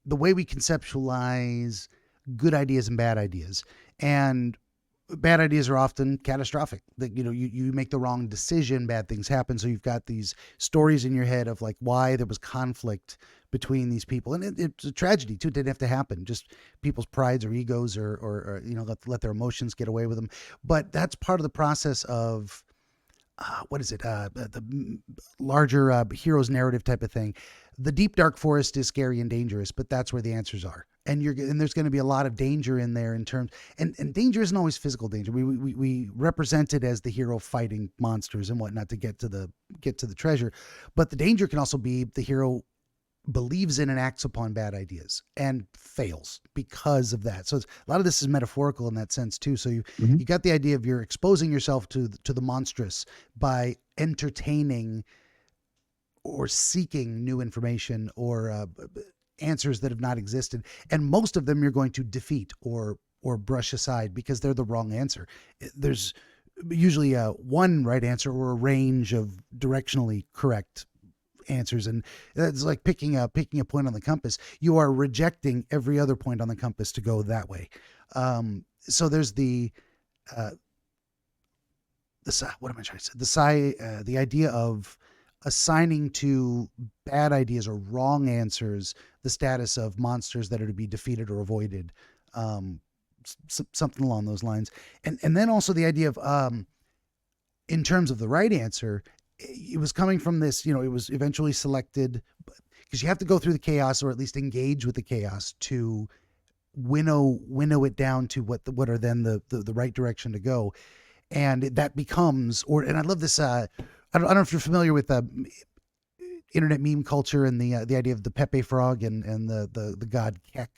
way we conceptualize good ideas and bad ideas, and bad ideas are often catastrophic. That you make the wrong decision, bad things happen. So you've got these stories in your head of like why there was conflict between these people, and it's a tragedy too. It didn't have to happen. Just people's prides or egos, or let their emotions get away with them. But that's part of the process of what is it? The larger hero's narrative type of thing. The deep dark forest is scary and dangerous, but that's where the answers are. And there's going to be a lot of danger in there in terms, and danger isn't always physical danger. We represent it as the hero fighting monsters and whatnot to get to the treasure, but the danger can also be the hero believes in and acts upon bad ideas and fails because of that. So a lot of this is metaphorical in that sense too. So you got the idea of you're exposing yourself to the monstrous by entertaining or seeking new information or answers that have not existed, and most of them you're going to defeat or brush aside because they're the wrong answer. There's usually one right answer or a range of directionally correct answers, and it's like picking a point on the compass. You are rejecting every other point on the compass to go that way. So there's the what am I trying to say? The idea of assigning to bad ideas or wrong answers the status of monsters that are to be defeated or avoided, something along those lines, and then also the idea of in terms of the right answer. It was coming from this, it was eventually selected because you have to go through the chaos or at least engage with the chaos to winnow it down to what are then the right direction to go. And that becomes, and I love this, I don't know if you're familiar with internet meme culture and the idea of the Pepe frog and the god Kek,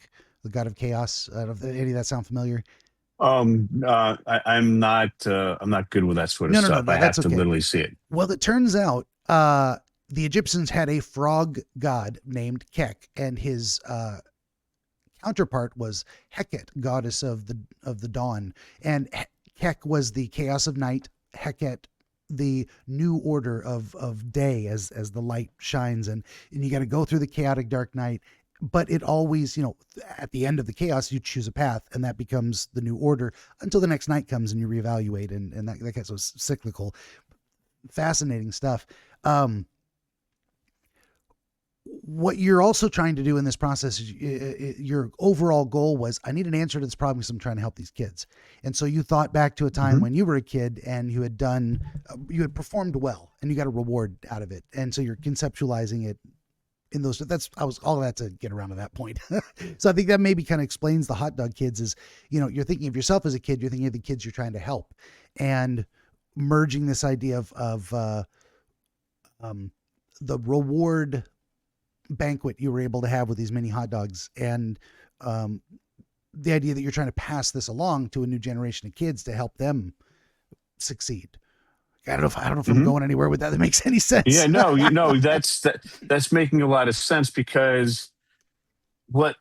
the god of chaos. I don't know if any of that sound familiar. I'm not good with that sort of stuff. No, I have that's to okay. literally see it. Well, it turns out the Egyptians had a frog god named Kek, and his counterpart was Heket, goddess of the dawn. And Kek was the chaos of night, Heket the new order of day as the light shines, and you got to go through the chaotic dark night. But it always, at the end of the chaos, you choose a path, and that becomes the new order until the next night comes and you reevaluate, and that gets so cyclical. Fascinating stuff. What you're also trying to do in this process is your overall goal was, I need an answer to this problem because I'm trying to help these kids. And so you thought back to a time when you were a kid and you had performed well and you got a reward out of it. And so you're conceptualizing it in those, all of that to get around to that point. So I think that maybe kind of explains the hot dog kids is, you're thinking of yourself as a kid, you're thinking of the kids you're trying to help, and merging this idea of the reward banquet you were able to have with these mini hot dogs, and the idea that you're trying to pass this along to a new generation of kids to help them succeed. I don't know if I'm going anywhere with that. That makes any sense. Yeah, no, that's making a lot of sense, because what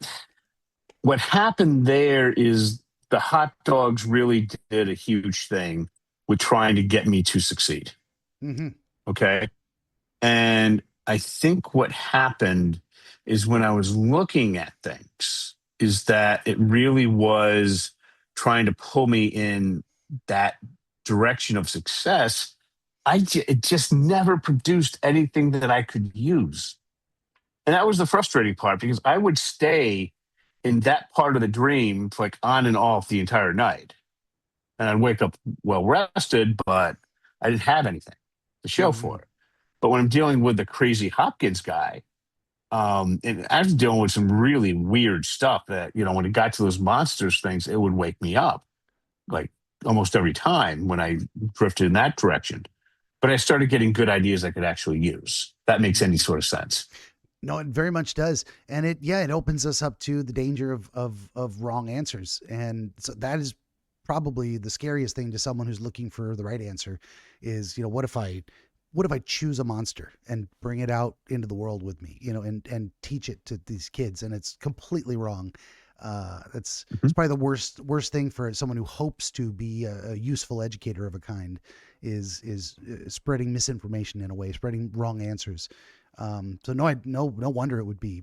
happened there is the hot dogs really did a huge thing with trying to get me to succeed. Mm-hmm. Okay. And I think what happened is when I was looking at things is that it really was trying to pull me in that direction of success. It just never produced anything that I could use. And that was the frustrating part, because I would stay in that part of the dream like on and off the entire night. And I'd wake up well rested, but I didn't have anything to show for it. But when I'm dealing with the crazy Hopkins guy, and I was dealing with some really weird stuff that, when it got to those monsters things, it would wake me up. like almost every time when I drifted in that direction. But I started getting good ideas I could actually use. That makes any sort of sense. No, it very much does. And it opens us up to the danger of wrong answers. And so that is probably the scariest thing to someone who's looking for the right answer is, what if I choose a monster and bring it out into the world with me, and teach it to these kids and it's completely wrong. It's probably the worst thing for someone who hopes to be a useful educator of a kind is spreading misinformation in a way, spreading wrong answers. So no wonder it would be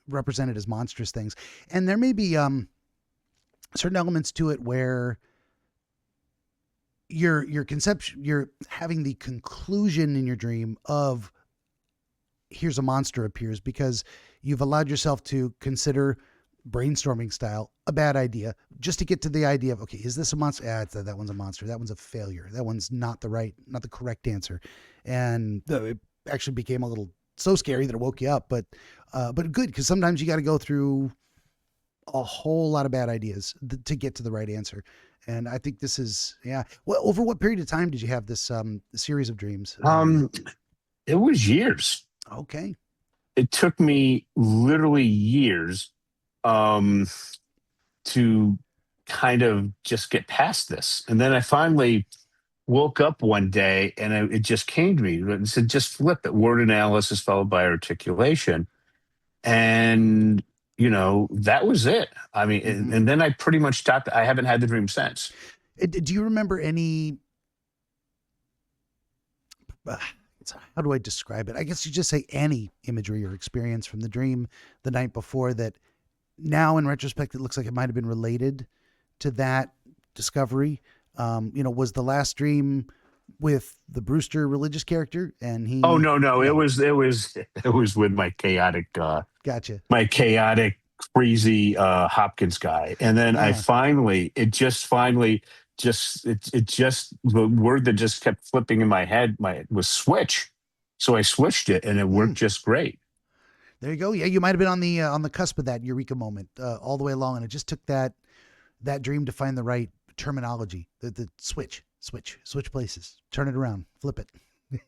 represented as monstrous things. And there may be certain elements to it where your conception, you're having the conclusion in your dream of here's a monster appears because you've allowed yourself to consider brainstorming style a bad idea just to get to the idea of, okay, is this a monster? That one's a monster. That one's a failure. That one's not the correct answer. And it actually became a little so scary that it woke you up, but good. Because sometimes you got to go through a whole lot of bad ideas to get to the right answer. And I think this is, well, over what period of time did you have this series of dreams? It was years. Okay. It took me literally years to kind of just get past this. And then I finally woke up one day and it just came to me. It said, just flip it. Word analysis followed by articulation. And, that was it. I mean, and then I pretty much stopped. I haven't had the dream since. Do you remember any, how do I describe it? I guess you just say any imagery or experience from the dream the night before that now in retrospect, it looks like it might've been related to that discovery. Was the last dream with the Brewster religious character and he? Oh, no. Yeah. It was with my chaotic, gotcha. My chaotic, crazy, Hopkins guy. And then the word that just kept flipping in my head was switch. So I switched it and it worked just great. There you go. Yeah. You might've been on the cusp of that eureka moment, all the way along. And it just took that dream to find the right terminology, the switch places, turn it around, flip it.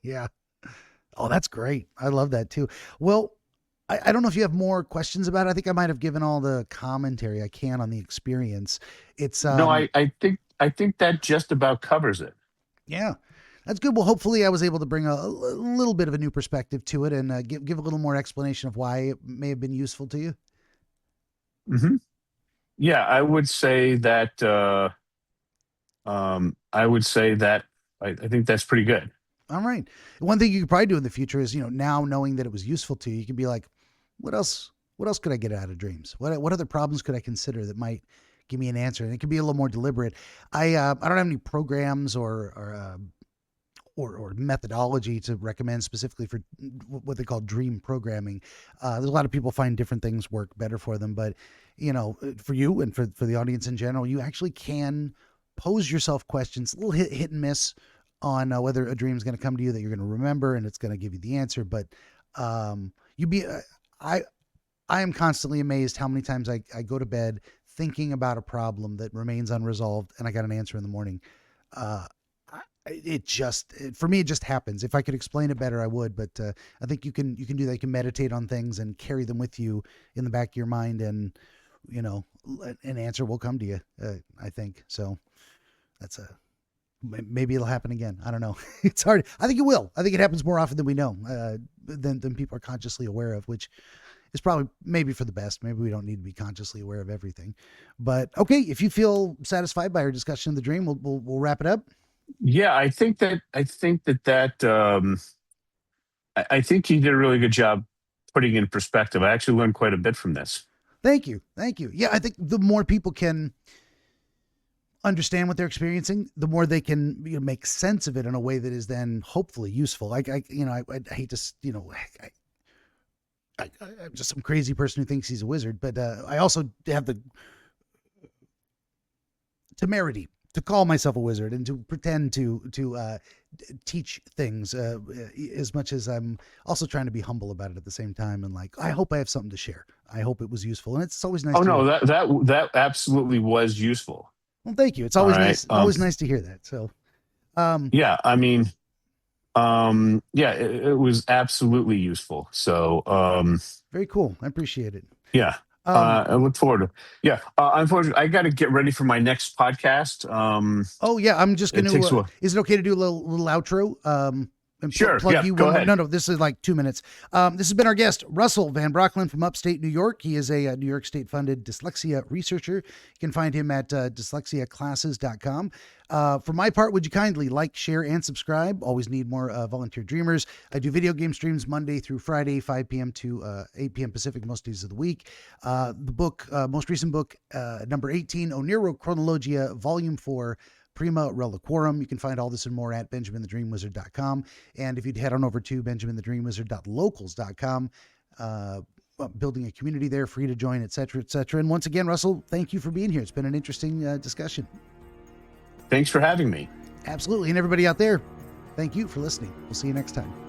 Yeah. Oh, that's great. I love that too. Well, I don't know if you have more questions about it. I think I might have given all the commentary I can on the experience. It's no, I think that just about covers it. Yeah, that's good. Well, hopefully I was able to bring a little bit of a new perspective to it and give a little more explanation of why it may have been useful to you. Mm-hmm. Yeah, I would say that. I think that's pretty good. All right. One thing you could probably do in the future is, now knowing that it was useful to you, you can be like, what else could I get out of dreams? What other problems could I consider that might give me an answer? And it can be a little more deliberate. I don't have any programs or methodology to recommend specifically for what they call dream programming. There's a lot of people find different things work better for them, but for you and for the audience in general, you actually can pose yourself questions, a little hit and miss on whether a dream is going to come to you that you're going to remember and it's going to give you the answer. But I am constantly amazed how many times I go to bed thinking about a problem that remains unresolved and I got an answer in the morning. For me, it just happens. If I could explain it better, I would, but I think you can do that. You can meditate on things and carry them with you in the back of your mind, and an answer will come to you. I think so. Maybe it'll happen again. I don't know. It's hard. I think it will. I think it happens more often than we know, than people are consciously aware of, which is probably maybe for the best. Maybe we don't need to be consciously aware of everything, but okay. If you feel satisfied by our discussion of the dream, we'll wrap it up. Yeah, I think you did a really good job putting in perspective. I actually learned quite a bit from this. Thank you. Yeah, I think the more people can understand what they're experiencing, the more they can make sense of it in a way that is then hopefully useful. I hate to, I'm just some crazy person who thinks he's a wizard, but I also have the temerity to call myself a wizard and to pretend to teach things as much as I'm also trying to be humble about it at the same time. And I hope I have something to share. I hope it was useful. And it's always nice. Oh, no, that absolutely was useful. Well, thank you. It's All always right. nice. Always nice to hear that. So, Yeah, I mean, yeah, it was absolutely useful. So, very cool. I appreciate it. yeah, I look forward to. Yeah, unfortunately, I got to get ready for my next podcast. Oh yeah, I'm just It going takes a to. while. Is it okay to do a little outro? And Sure. plug Yeah. you Go one more. ahead. No, this is like 2 minutes. This has been our guest, Russell Van Brockland from upstate New York. He is a New York State funded dyslexia researcher. You can find him at dyslexiaclasses.com. For my part, would you kindly like, share, and subscribe? Always need more volunteer dreamers. I do video game streams Monday through Friday, 5 p.m. to 8 p.m. Pacific, most days of the week. The book, most recent book, number 18, Oniro Chronologia, Volume 4, Prima Reliquorum. You can find all this and more at BenjaminTheDreamWizard.com. And if you'd head on over to BenjaminTheDreamWizard.locals.com, building a community there, free to join, etc., etc. And once again, Russell, thank you for being here. It's been an interesting discussion. Thanks for having me. Absolutely. And everybody out there, thank you for listening. We'll see you next time.